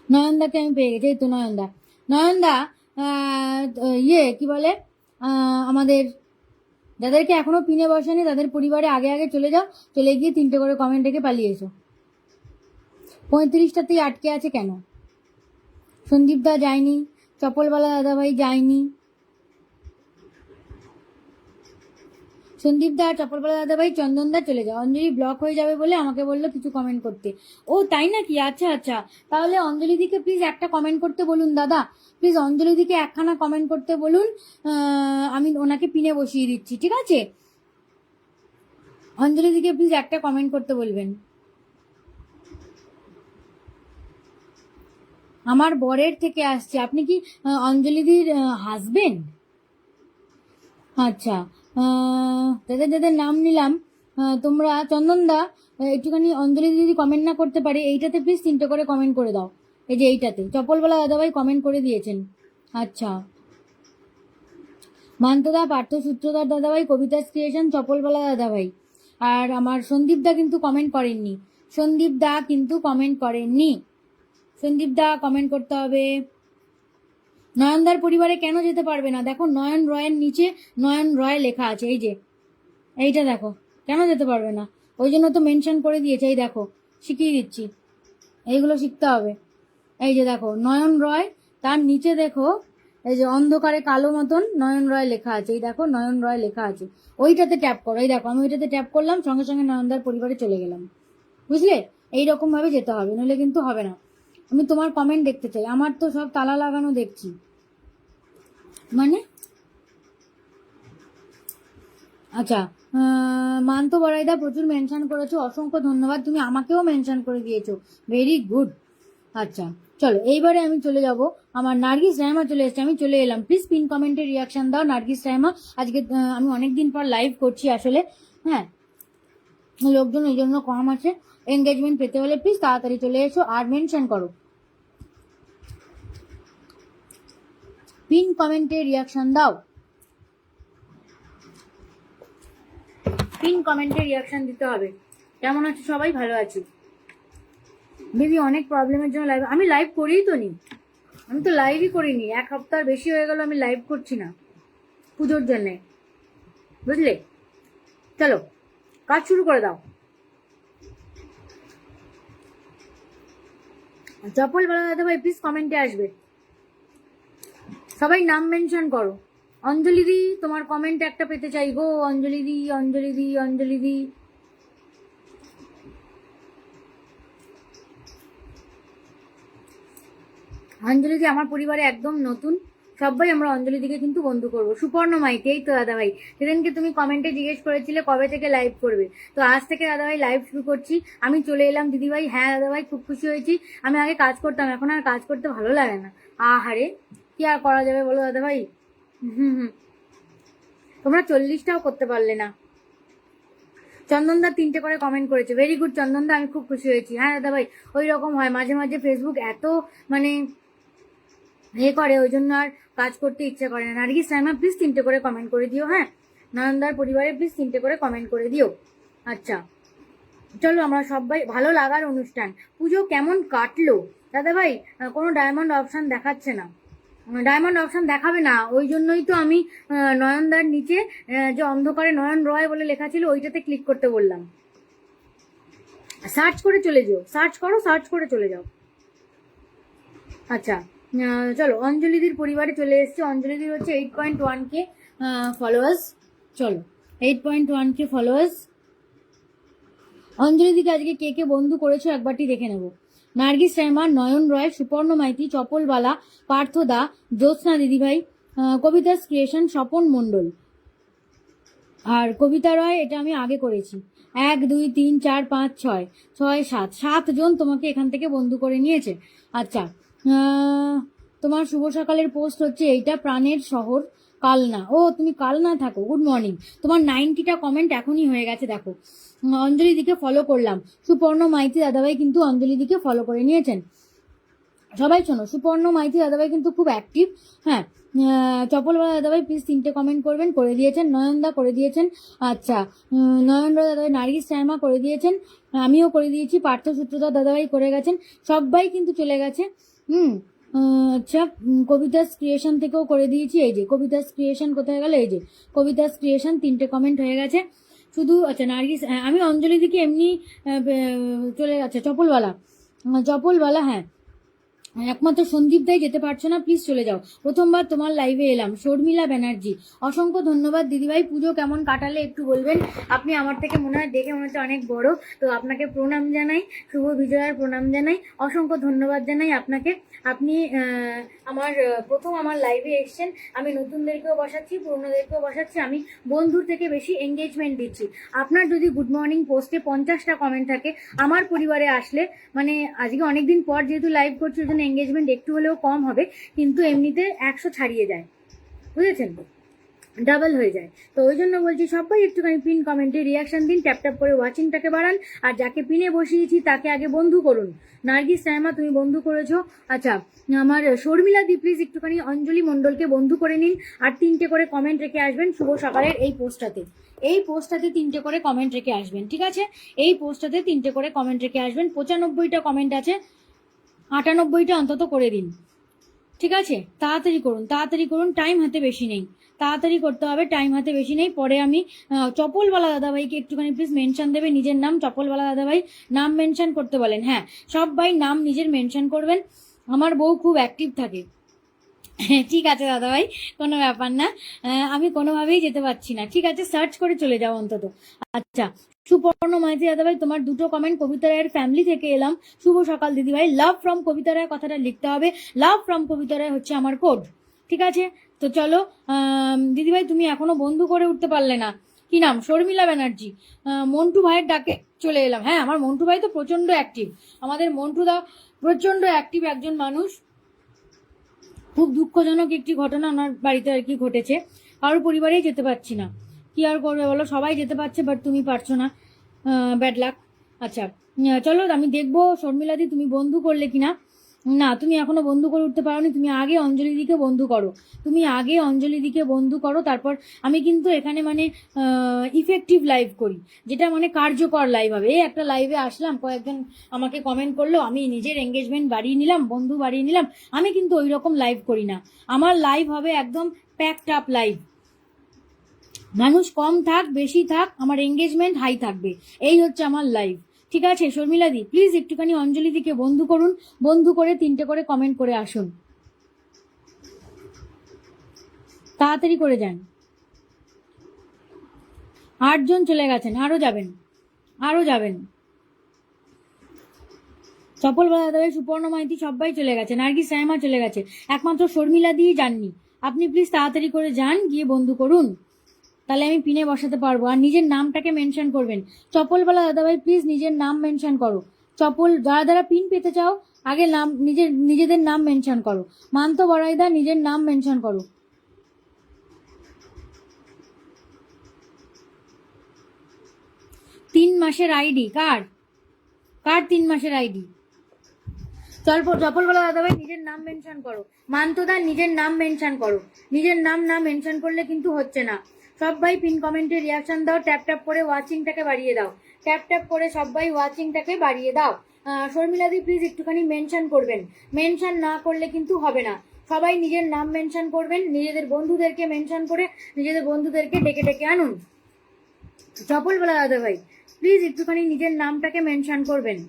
নয়নদাকে আমি পেয়ে গেছি, এই তো নয়নদা। নয়নদা ইয়ে কি বলে, আমাদের যাদেরকে এখনো পিনে বসেনি তাদের পরিবারে আগে আগে চলে যাও, চলে গিয়ে 3টে করে কমেন্ট রেখে পালিয়ে এসো। 35টাতেই আটকে আছে কেন? সন্দীপদা যায়নি, চপলওয়ালা দাদাভাই যায়নি, সন্দীপদা আর চপলওয়ালা দাদাভাই, চন্দনদা চলে যাও। অঞ্জলি ব্লক হয়ে যাবে বলে আমাকে বললো কিছু কমেন্ট করতে। ও তাই নাকি? আচ্ছা আচ্ছা, তাহলে অঞ্জলি দিকে প্লিজ একটা কমেন্ট করতে বলুন দাদা, প্লিজ অঞ্জলি দিকে একখানা কমেন্ট করতে বলুন। আমি ওনাকে পিনে বসিয়ে দিচ্ছি, ঠিক আছে? অঞ্জলি দিকে প্লিজ একটা কমেন্ট করতে বলবেন। আমার বরের থেকে আসছে। আপনি কি অঞ্জলিদির হাজবেন্ড? আচ্ছা, যাদের যাদের নাম নিলাম, তোমরা চন্দনদা একটুখানি অঞ্জলি দিদি কমেন্ট না করতে পারে, এইটাতে প্লিজ 3টে করে কমেন্ট করে দাও। এই যে এইটাতে চপলওয়ালা দাদাভাই কমেন্ট করে দিয়েছেন। আচ্ছা, মান্তদা, পার্থ সূত্রধর দাদাভাই, কবিতাস ক্রিয়েশন, চপলওয়ালা দাদাভাই। আর আমার সন্দীপদা কিন্তু কমেন্ট করেননি, সন্দীপদা কিন্তু কমেন্ট করেননি। সন্দীপদা কমেন্ট করতে হবে। নয়নদার পরিবারে কেন যেতে পারবে না? দেখো নয়ন রয়ের নিচে নয়ন রয় লেখা আছে, এই যে এইটা দেখো, কেন যেতে পারবে না? ওই জন্য তো মেনশন করে দিয়েছে, এই দেখো শিখিয়ে দিচ্ছি, এইগুলো শিখতে হবে। এই যে দেখো নয়ন রয়, তার নিচে দেখো এই যে অন্ধকারে কালো মতন নয়ন রয় লেখা আছে, এই দেখো নয়ন রয় লেখা আছে, ওইটাতে ট্যাপ করো। এই দেখো আমি ওইটাতে ট্যাপ করলাম, সঙ্গে সঙ্গে নয়নদার পরিবারে চলে গেলাম, বুঝলে? এইরকম ভাবে যেতে হবে, নইলে কিন্তু হবে না। আমি তোমার কমেন্ট দেখতে চাই, আমার তো সব তালা লাগানো দেখছি। মানে আচ্ছা, মান্ত বড়াইদা প্রচুর মেনশন করেছো, অসংখ্য ধন্যবাদ। তুমি আমাকেও মেনশন করে দিয়েছো, ভেরি গুড। আচ্ছা চলো, এইবারে আমি চলে যাব। আমার নার্গিস রায়মা চলে এসেছে, আমি চলে এলাম। প্লিজ পিন কমেন্টে রিয়াকশন দাও নার্গিস রায়মা। আজকে আমি অনেকদিন পর লাইভ করছি আসলে, হ্যাঁ, লোকজন এই জন্য কম আছে। এঙ্গেজমেন্ট পেতে হলে প্লিজ তাড়াতাড়ি চলে এসো আর মেনশন করো, পিন কমেন্টে রিয়াকশন দাও, পিন কমেন্টে রিয়াকশন দিতে হবে। কেমন আছো সবাই? ভালো আছি দিদি, অনেক প্রবলেমের জন্য লাইভ, আমি লাইভ করিই তো নি, আমি তো লাইভই করিনি, 1 সপ্তাহ বেশি হয়ে গেল আমি লাইভ করছি না পুজোর জন্যে, বুঝলে? চলো কাজ শুরু করে দাও। চপল বলা দাদা ভাই প্লিজ কমেন্টে আসবে, সবাই নাম মেনশন করো। অঞ্জলি দি, তোমার কমেন্ট একটা পেতে চাই গো। অঞ্জলি দি, অঞ্জলি দি, অঞ্জলি দি। অঞ্জলি দি আমার পরিবারে একদম নতুন, সবাই আমরা অঞ্জলি দিকে কিন্তু বন্ধু করবো। সুপর্ণ মাইতি, এই তো দাদা ভাই, সেদিনকে তুমি কমেন্টে জিজ্ঞেস করেছিলে কবে থেকে লাইভ করবে, তো আজ থেকে দাদা ভাই লাইভ শুরু করছি। আমি চলে এলাম দিদি ভাই। হ্যাঁ দাদা ভাই, খুব খুশি হয়েছি। আমি আগে কাজ করতাম, এখন আর কাজ করতে ভালো লাগে না। আহারে, কি আর করা যাবে বলো দাদা ভাই? হুম, তোমরা 40টাও করতে পারলে না। চন্দনদা 3টে করে কমেন্ট করেছে, ভেরি গুড চন্দনদা, আমি খুব খুশি হয়েছি। হ্যাঁ দাদা ভাই, ওই রকম হয় মাঝে মাঝে, ফেসবুক এত মানে করে, ওই জন্য আর কাজ করতে ইচ্ছা করে না। নার্গিস রাইমা প্লিজ 3টে করে কমেন্ট করে দিও, হ্যাঁ। নয়নদার পরিবারে প্লিজ 3টে করে কমেন্ট করে দিও। আচ্ছা চলো, আমরা সবাই ভালো লাগার অনুষ্ঠান। পুজো কেমন কাটলো দাদা ভাই? কোনো ডায়মন্ড অপশন দেখাচ্ছে না, ডায়মন্ড অপশন দেখাবে না, ওই জন্যই তো আমি নয়নদার নিচে যে অন্ধকারে নয়ন রয় বলে লেখা ছিল ওইটাতে ক্লিক করতে বললাম। সার্চ করে চলে যাও, সার্চ করো, সার্চ করে চলে যাও। আচ্ছা চলো, অঞ্জলিদির পরিবারে চলে এসছে। অঞ্জলিদির হচ্ছে 8.1K ফলোয়ার্স। চলো 8.1K ফলোয়ার্স। অঞ্জলিদিকে আজকে কে কে বন্ধু করেছো একবারটি দেখে নেব। নার্গিস রহমান, নয়ন রয়, সুপর্ণ মাইতি, চপলবালা, পার্থ দা, জ্যোৎস্না দিদিভাই, কবিতা ক্রিয়েশন, স্বপন মণ্ডল আর কবিতা রয়। এটা আমি আগে করেছি। 1 2 3 4 5 6 6 7 7 জন তোমাকে এখান থেকে বন্ধু করে নিয়েছে। আচ্ছা তোমার শুভ সকালের পোস্ট হচ্ছে এইটা, প্রাণের শহর কালনা। ও তুমি কালনা থাকো, গুড মর্নিং। তোমার 90টা কমেন্ট এখনই হয়ে গেছে দেখো। অঞ্জলি দিকে ফলো করলাম। সুপর্ণ মাইতি দাদাভাই কিন্তু অঞ্জলি দিকে ফলো করে নিয়েছেন। সবাই শোনো, সুপর্ণ মাইতি দাদাভাই কিন্তু খুব অ্যাক্টিভ। হ্যাঁ, চপলওয়ালা দাদাভাই প্লিজ 3টে কমেন্ট করবেন, করে দিয়েছেন। নয়নদা করে দিয়েছেন। আচ্ছা নয়নদা দাদাভাই, নার্গিস শ্যামা করে দিয়েছেন, আমিও করে দিয়েছি, পার্থ সূত্রধর দাদাভাই করে গেছেন, সবাই কিন্তু চলে গেছে। আচ্ছা কবিতাস ক্রিয়েশন থেকেও করে দিয়েছি। এই যে কবিতাস ক্রিয়েশন কোথায় গেল, এই যে কবিতাস ক্রিয়েশন, 3টে কমেন্ট হয়ে গেছে শুধু। আচ্ছা নার্গিস, আমি অঞ্জলি দিকে এমনি চলে গেছে। চপলওয়ালা হ্যাঁ, একমাত্র সন্দীপ দাই যেতে পারছো না, প্লিজ চলে যাও। প্রথমবার তোমার লাইভে এলাম। শর্মিলা ব্যানার্জি, অসংখ্য ধন্যবাদ দিদিভাই। পুজো কেমন কাটালে একটু বলবেন। আপনি আমার থেকে মনে হয় দেখে মনে হচ্ছে অনেক বড়, তো আপনাকে প্রণাম জানাই, শুভ বিজয়ার প্রণাম জানাই, অসংখ্য ধন্যবাদ জানাই আপনাকে। আপনি প্রথম আমার লাইভে এসছেন। আমি নতুনদেরকেও বসাচ্ছি, পুরনোদেরকেও বসাচ্ছি। আমি বন্ধুর থেকে বেশি এঙ্গেজমেন্ট দিচ্ছি। আপনার যদি গুড মর্নিং পোস্টে 50টা কমেন্ট থাকে, আমার পরিবারে আসলে মানে আজকে অনেকদিন পর যেহেতু লাইভ করছি, ওই জন্য এঙ্গেজমেন্ট একটু হলেও কম হবে, কিন্তু এমনিতে 100 ছাড়িয়ে যায়, বুঝেছেন, ডাবল হয়ে যায়। তো ওই জন্য বলছি সবাই একটুখানি পিন কমেন্টে রিয়াকশন দিন, ট্যাপ ট্যাপ করে ওয়াচিংটাকে বাড়ান, আর যাকে পিনে বসিয়েছি তাকে আগে বন্ধু করুন। নার্গিস সাইমা তুমি বন্ধু করেছো। আচ্ছা আমার শর্মিলা দি প্লিজ একটুখানি অঞ্জলি মণ্ডলকে বন্ধু করে নিন, আর 3টে করে কমেন্ট রেখে আসবেন শুভ সকালের এই পোস্টটাতে। এই পোস্টটাতে 3টে করে কমেন্ট রেখে আসবেন, ঠিক আছে? এই পোস্টটাতে 3টে করে কমেন্ট রেখে আসবেন। 95টা কমেন্ট আছে, 98টা অন্তত করে দিন, ঠিক আছে? তাড়াতাড়ি করুন, তাড়াতাড়ি করুন, টাইম হাতে বেশি নেই, তাড়াতাড়ি করতে হবে, টাইম হাতে বেশি নেই। পরে আমি চপলওয়ালা দাদাভাইকে একটুখানি প্লিজ মেনশন দেবে নিজের নাম। চপলওয়ালা দাদাভাই নাম মেনশন করতে বলেন। হ্যাঁ, সবাই নাম নিজের মেনশন করবেন। আমার বউ খুব অ্যাক্টিভ থাকে। ঠিক আছে দাদাভাই, কোনো ব্যাপার না, আমি কোনোভাবেই যেতে পারছি না, ঠিক আছে? সার্চ করে চলে যাও অন্তত। আচ্ছা সুপর্ণ মাইতি দাদাভাই, তোমার 2টো কমেন্ট। কবিতা রায়ের ফ্যামিলি থেকে এলাম, শুভ সকাল দিদিভাই। লাভ ফ্রম কবিতা রায় কথাটা লিখতে হবে, লাভ ফ্রম কবিতা রায় হচ্ছে আমার কোড, ঠিক আছে? তো চলো দিদিভাই, তুমি এখনো বন্ধু করে উঠতে পারলে না, কি নাম? শর্মিলা ব্যানার্জি। মন্টু ভাইয়ের ডাকে চলে এলাম। হ্যাঁ, আমার মন্টু ভাই তো প্রচন্ড অ্যাক্টিভ, আমাদের মন্টু দা প্রচন্ড অ্যাক্টিভ একজন মানুষ। খুব দুঃখজনক একটি ঘটনা ওনার বাড়িতে আর কি ঘটেছে, কারোর পরিবারেই যেতে পারছি না, কি আর করবে বলো? সবাই যেতে পারছে বাট তুমি পারছো না, ব্যাড লাক। আচ্ছা চলো আমি দেখবো শর্মিলাদি তুমি বন্ধু করলে কিনা। না, তুমি এখনো বন্ধু করে উঠতে পারোনি। তুমি আগে অঞ্জলি দিকে বন্ধু করো, তুমি আগে অঞ্জলি দিকে বন্ধু করো, তারপর আমি কিন্তু এখানে মানে ইফেক্টিভ লাইভ করি, যেটা মানে কার্যকর লাইভ হবে। এই একটা লাইভে আসলাম, কয়েকজন আমাকে কমেন্ট করলো, আমি নিজের এঙ্গেজমেন্ট বাড়িয়ে নিলাম, বন্ধু বাড়িয়ে নিলাম। আমি কিন্তু ওই রকম লাইভ করি না। আমার লাইভ হবে একদম প্যাকড আপ লাইভ। মানুষ কম থাক বেশি থাক, আমার এঙ্গেজমেন্ট হাই থাকবে, এই হচ্ছে আমার লাইভ, ঠিক আছে? শর্মিলাদি প্লিজ একটুখানি অঞ্জলি দিকে বন্ধু করুন, বন্ধু করে 3টে করে কমেন্ট করে আসুন, তাড়াতাড়ি করে যান। 8 জন চলে গেছেন, আরো যাবেন, আরো যাবেন। চপলওয়ালা দাদাভাই, সুপর্ণ মাইতি সবাই চলে গেছে, নার্গিস সাইমা চলে গেছে, একমাত্র শর্মিলা দিয়ে যাননি। আপনি প্লিজ তাড়াতাড়ি করে যান, গিয়ে বন্ধু করুন, তাহলে আমি পিনে বসাতে পারবো। আর নিজের নামটাকে মেনশন করবেন। চপলওয়ালা দাদাভাই প্লিজ নিজের নাম মেনশন করো। যারা যারা পিন পেতে চাও আগে নাম নিজেদের নাম মেনশন করো। মান্ত বড়াইদা নিজের নাম মেনশন করো। তিন মাসের আইডি কার 3 মাসের আইডি? চপলওয়ালা দাদাভাই নিজের নাম মেনশন করো। মান্তদা নিজের নাম মেনশন করো। নিজের নাম না মেনশন করলে কিন্তু হচ্ছে না। সবাই পিন কমেন্টে রিয়াকশন দাও, ট্যাপ ট্যাপ করে ওয়াচিংটাকে বাড়িয়ে দাও, ট্যাপ ট্যাপ করে সবাই ওয়াচিংটাকে বাড়িয়ে দাও। শর্মিলাদি প্লিজ একটুখানি মেনশন করবেন, মেনশন না করলে কিন্তু হবে না। সবাই নিজের নাম মেনশন করবেন, নিজেদের বন্ধুদেরকে মেনশন করে নিজেদের বন্ধুদেরকে ডেকে ডেকে আনুন। চপলওয়ালা দাদাভাই প্লিজ একটুখানি নিজের নামটাকে মেনশন করবেন।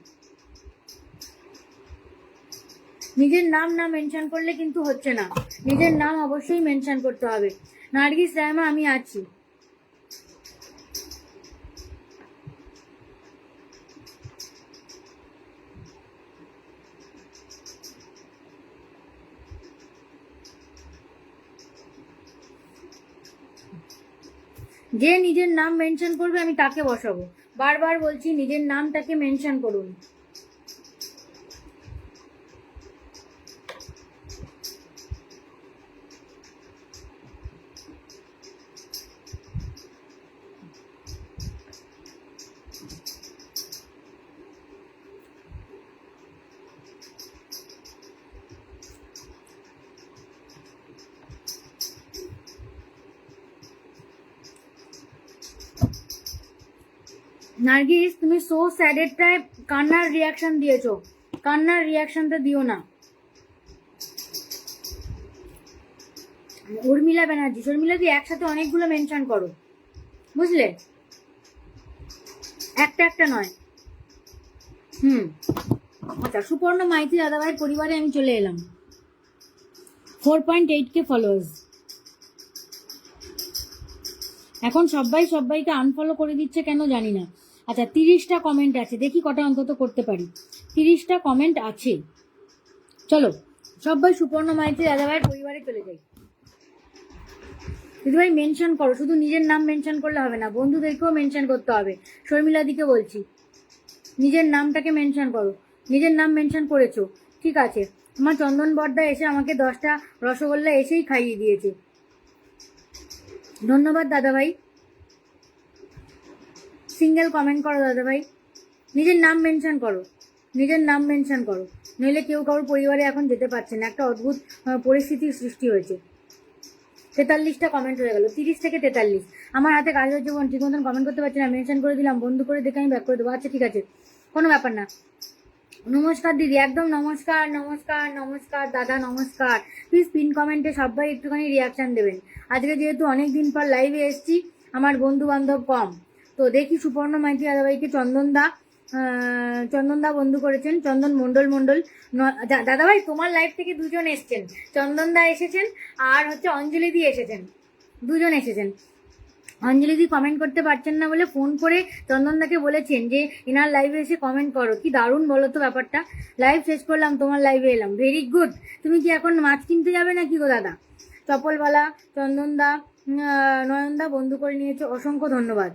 নিজের নাম না মেনশন করলে কিন্তু হচ্ছে না, নিজের নাম অবশ্যই মেনশন করতে হবে। নার্গিস রায়মা আমি আছি। যে নিজের নাম মেনশন করবে আমি তাকে বসাবো। বারবার বলছি নিজের নামটাকে মেনশন করুন। নার্গিস তুমি সো স্যাডেরটায় কান্নার রিয়াকশন দিয়েছো, কান্নার রিয়াকশনটা দিও না। উর্মিলা ব্যানার্জি, শর্মিলা দি একসাথে অনেকগুলো মেনশন করো, বুঝলে, একটা একটা নয়। আচ্ছা, সুপর্ণ মাইতি দাদাভাইয়ের পরিবারে আমি চলে এলাম। 4.8K followers. এখন সবাইকে আনফলো করে দিচ্ছে কেন জানি না। আচ্ছা, 30টা কমেন্ট আছে, দেখি কটা অন্তত করতে পারি। 30টা কমেন্ট আছে, চলো সবাই সুপর্ণ মাইতি দাদাভাইয়ের পরিবারে চলে যাই। দিদিভাই মেনশন করো, শুধু নিজের নাম মেনশন করলে হবে না, বন্ধুদেরকেও মেনশন করতে হবে। শর্মিলা দিকে বলছি, নিজের নামটাকে মেনশন করো। নিজের নাম মেনশন করেছো, ঠিক আছে। আমার চন্দন বর্দা এসে আমাকে 10টা রসগোল্লা এসেই খাইয়ে দিয়েছে, ধন্যবাদ দাদাভাই। সিঙ্গেল কমেন্ট করো দাদাভাই, নিজের নাম মেনশন করো, নিজের নাম মেনশন করো, নইলে কেউ কারোর পরিবারে এখন যেতে পারছে না, একটা অদ্ভুত পরিস্থিতির সৃষ্টি হয়েছে। 43টা কমেন্ট হয়ে গেল, 30 থেকে 43। আমার হাতে কাজ হচ্ছে বোন, ঠিক মতন কমেন্ট করতে পারছি না, মেনশন করে দিলাম, বন্ধু করে দেখে আমি ব্যাক করে দেবো। আচ্ছা ঠিক আছে, কোনো ব্যাপার না। নমস্কার দিদি, একদম নমস্কার নমস্কার নমস্কার দাদা, নমস্কার। প্লিজ পিন কমেন্টে সবাই একটুখানি রিয়াকশান দেবেন। আজকে যেহেতু অনেক দিন পর লাইভে এসেছি, আমার বন্ধু বান্ধব কম, তো দেখি সুপর্ণ মাইতি দাদাভাইকে চন্দনদা বন্ধু করেছেন, চন্দন মন্ডল। দাদাভাই তোমার লাইভ থেকে দুজন এসছেন, চন্দনদা এসেছেন আর হচ্ছে অঞ্জলি দি এসেছেন, দুজন এসেছেন। অঞ্জলি দি কমেন্ট করতে পারছেন না বলে ফোন করে চন্দনদাকে বলেছেন যে এনার লাইভে এসে কমেন্ট করো। কি দারুণ বলো তো ব্যাপারটা। লাইভ শেষ করলাম, তোমার লাইভে এলাম, ভেরি গুড। তুমি কি এখন মাছ কিনতে যাবে নাকি গো দাদা? চপলওয়ালা, চন্দনদা, নয়নদা বন্ধু করে নিয়েছো, অসংখ্য ধন্যবাদ।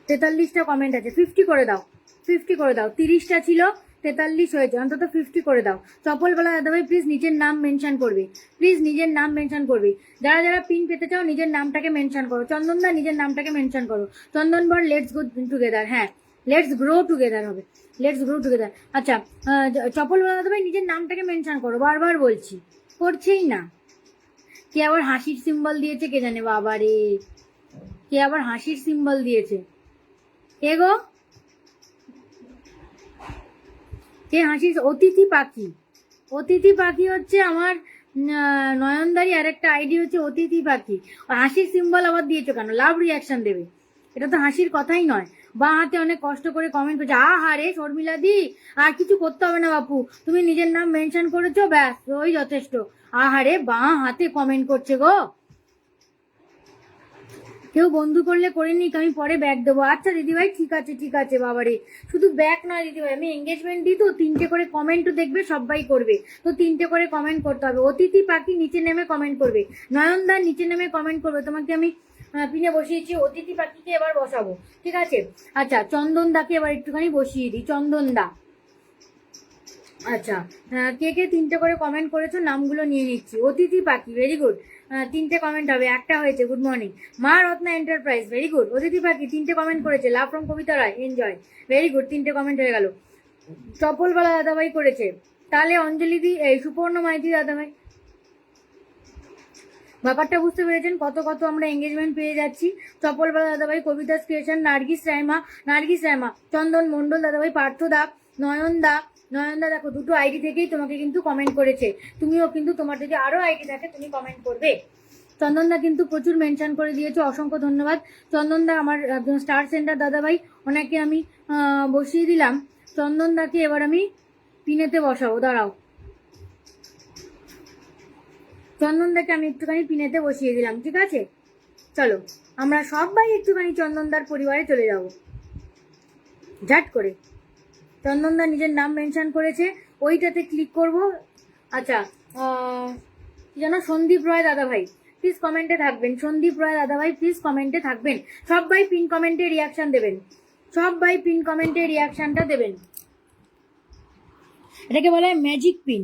43টা কমেন্ট আছে, 50 করে দাও, 50 করে দাও। 30টা ছিল, 43 হয়েছে, অন্তত 50 করে দাও। চপলওয়ালা দাদাভাই প্লিজ নিজের নাম মেনশন করবে, প্লিজ নিজের নাম মেনশন করবে। যারা যারা পিন পেতে চাও নিজের নামটাকে মেনশন করো। চন্দনদা নিজের নামটাকে মেনশন করো। চন্দন বর লেটস গো টুগেদার, হ্যাঁ লেটস গ্রো টুগেদার হবে, লেটস গ্রো টুগেদার। আচ্ছা, চপলওয়ালা দাদাভাই নিজের নামটাকে মেনশন করো, বারবার বলছি, করছেই না। কে আবার হাসির সিম্বল দিয়েছে কে জানে, বাবা রে, কে আবার হাসির সিম্বল দিয়েছে, কে গো, কে হাসিস? অতিথি পাখি, অতিথি পাখি হচ্ছে আমার নয়নদারি আরেকটা আইডি হচ্ছে অতিথি পাখি। হাসির সিম্বল আবার দিয়েছো কেন? লাভ রিয়াকশন দেবে, এটা তো হাসির কথাই নয়। বা হাতে অনেক কষ্ট করে কমেন্ট করছে, আহারে শর্মিলা দি আর কিছু করতে হবে না বাপু, তুমি নিজের নাম মেনশন করেছো, ব্যাস ওই যথেষ্ট। আহারে বা হাতে কমেন্ট করছে গো। কেউ বন্ধু করলে করে নিক, আমি পরে ব্যাক দেবো। আচ্ছা দিদিভাই ঠিক আছে, ঠিক আছে বাবারে, শুধু ব্যাক নয় দিদিভাই, আমি এঙ্গেজমেন্ট দিই তো, 3টে করে কমেন্টও দেখবে, সবাই করবে তো, 3টে করে কমেন্ট করতে হবে। অতিথি পাখি নিচে নেমে কমেন্ট করবে, নয়নদা নিচে নেমে কমেন্ট করবে। তোমাকে আমি পিনে বসিয়েছি, অতিথি পাখিকে এবার বসাবো, ঠিক আছে। আচ্ছা, চন্দনদাকে এবার একটুখানি বসিয়ে দিই, চন্দনদা। আচ্ছা, কে কে 3টে করে কমেন্ট করেছো নামগুলো নিয়ে নিচ্ছি। অতিথি পাখি, ভেরি গুড, 3টে কমেন্ট হবে, একটা হয়েছে, গুড মর্নিং। মা রত্না এন্টারপ্রাইজ, ভেরি গুড। অতিথি পাখি 3টে কমেন্ট করেছে। Love from Kabita Ray, enjoy, very good, 3টে কমেন্ট হয়ে গেল। চপলওয়ালা দাদাভাই করেছে, তাহলে অঞ্জলি দি, এই সুপর্ণ মাইতি দাদাভাই। ব্যাপারটা বুঝতে পেরেছেন, কত কত আমরা এঙ্গেজমেন্ট পেয়ে যাচ্ছি। চপলওয়ালা দাদাভাই, কবিতা ক্রিয়েশন, নার্গিস রায়মা, চন্দন মন্ডল দাদাভাই, পার্থ দা, নয়নদা দেখো দুটো আইডি থেকেই তোমাকে কিন্তু কমেন্ট করেছে। তুমিও কিন্তু, তোমার যদি আরো আইডি থাকে তুমি কমেন্ট করবে। চন্দনদা কিন্তু প্রচুর মেনশন করে দিয়েছে, অসংখ্য ধন্যবাদ চন্দনদা। আমার একজন স্টার সেন্টার দাদাভাই, ওনাকে আমি বসিয়ে দিলাম। চন্দনদাকে এবার আমি পিনেতে বসাবো, দাঁড়াও। চন্দনদাকে আমি একটুখানি পিনেতে বসিয়ে দিলাম, ঠিক আছে? চলো আমরা সবাই একটুখানি চন্দনদার পরিবারে চলে যাব ঝাট করে। চন্দনদা নিজের নাম মেনশন করেছে, ওইটাতে ক্লিক করব। আচ্ছা, কি যেন, সন্দীপ রয় দাদাভাই প্লিজ কমেন্টে থাকবেন। সন্দীপ রয় দাদাভাই প্লিজ কমেন্টে থাকবেন। সবাই পিন কমেন্টে রিয়াকশন দেবেন, সবাই পিন কমেন্টে রিয়াকশনটা দেবেন। এটাকে বলা হয় ম্যাজিক পিন,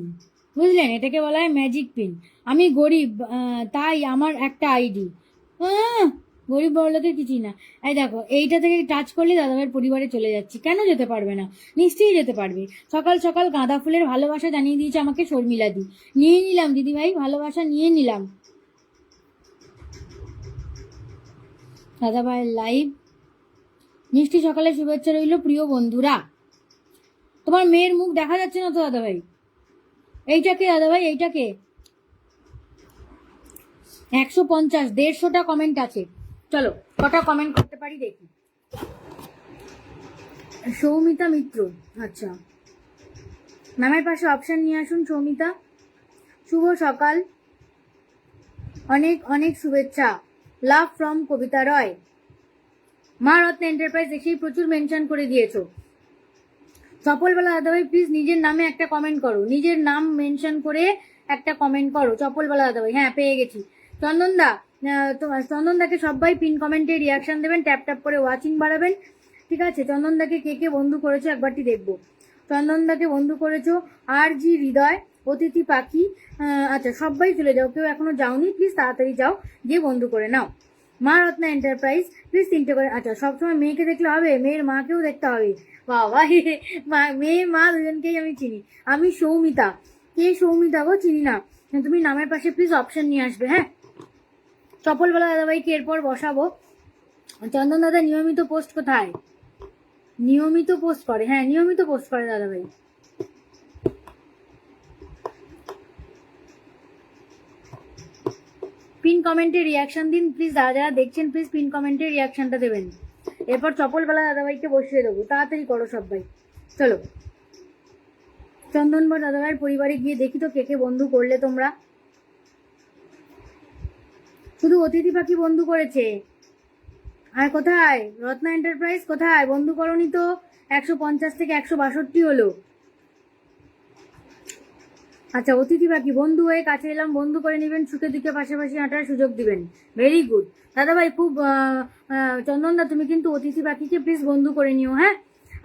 বুঝলেন? এটাকে বলা হয় ম্যাজিক পিন। আমি গরিব, তাই আমার একটা আইডি। গরিব বড়লোকের কিছুই না। এই দেখো, এইটা থেকে টাচ করলে দাদাভাইয়ের পরিবারে চলে যাচ্ছি। কেন যেতে পারবে না? নিশ্চয়ই যেতে পারবে। সকাল সকাল গাঁদা ফুলের ভালোবাসা জানিয়ে দিয়েছে আমাকে শর্মিলা দি। নিয়ে নিলাম দিদিভাই, ভালোবাসা নিয়ে নিলাম। দাদাভাইয়ের লাইভ। মিষ্টি সকালে শুভেচ্ছা রইল প্রিয় বন্ধুরা। তোমার মেয়ের মুখ দেখা যাচ্ছে না তো দাদাভাই? এইটাকে দাদাভাই, এইটাকে 150 150টা কমেন্ট আছে। চলো কটা কমেন্ট করতে পারি দেখি। সৌমিতা মিত্র, আচ্ছা, নামের পাশে অপশন নিয়ে আসুন। সৌমিতা, শুভ সকাল, অনেক অনেক শুভেচ্ছা, লাভ ফ্রম কবিতা রয়। মা রত্ন এন্টারপ্রাইজ দেখেই প্রচুর মেনশন করে দিয়েছো। চপলওয়ালা দাদাভাই প্লিজ নিজের নামে একটা কমেন্ট করো, নিজের নাম মেনশন করে একটা কমেন্ট করো। চপলওয়ালা দাদাভাই, হ্যাঁ পেয়ে গেছি। চন্দনদা, চন্দনদাকে সবাই পিন কমেন্টে রিয়াকশন দেবেন, ট্যাপ ট্যাপ করে ওয়াচিং বাড়াবেন, ঠিক আছে? চন্দনদাকে কে কে বন্ধু করেছো একবারটি দেখবো। চন্দনদাকে বন্ধু করেছো আর জি হৃদয়, অতিথি পাখি। আচ্ছা সবাই চলে যাও, কেউ এখনো যাওনি প্লিজ তাড়াতাড়ি যাও, গিয়ে বন্ধু করে নাও। মা রত্না এন্টারপ্রাইজ প্লিজ 3টে করে। আচ্ছা, সবসময় মেয়েকে দেখলে হবে, মেয়ের মাকেও দেখতে হবে। বাবা, মেয়ে মা দুজনকেই আমি চিনি। আমি সৌমিতা, কে সৌমিতা গো? চিনি না। তুমি নামের পাশে প্লিজ অপশন নিয়ে আসবে, হ্যাঁ? চপলওয়ালা দাদাভাইকে এরপর বসাবো। চন্দন দাদা নিয়মিত পোস্ট কোথায়? নিয়মিত পোস্ট করে, হ্যাঁ নিয়মিত পোস্ট করে দাদাভাই। পিন কমেন্টে রিয়াকশন দিন প্লিজ, যারা যারা দেখছেন প্লিজ পিন কমেন্টে রিয়াকশনটা দেবেন। এরপর চপলওয়ালা দাদাভাইকে বসিয়ে দেবো, তাড়াতাড়ি করো সবাই। চলো চন্দনবর দাদাভাইয়ের পরিবারে গিয়ে দেখি তো কে কে বন্ধু করলে তোমরা। শুধু অতিথি পাখি বন্ধু করেছে, আর কোথায়? রত্না এন্টারপ্রাইজ কোথায়? বন্ধু করনি তো। 150 থেকে 162 হলো। আচ্ছা, অতিথি পাখি বন্ধু হয়ে কাছে এলাম, বন্ধু করে নেবেন, সুখে দুঃখে পাশাপাশি হাঁটার সুযোগ দিবেন। ভেরি গুড দাদাভাই, খুব চন্দনদা তুমি কিন্তু অতিথি পাখিকে প্লিজ বন্ধু করে নিও, হ্যাঁ?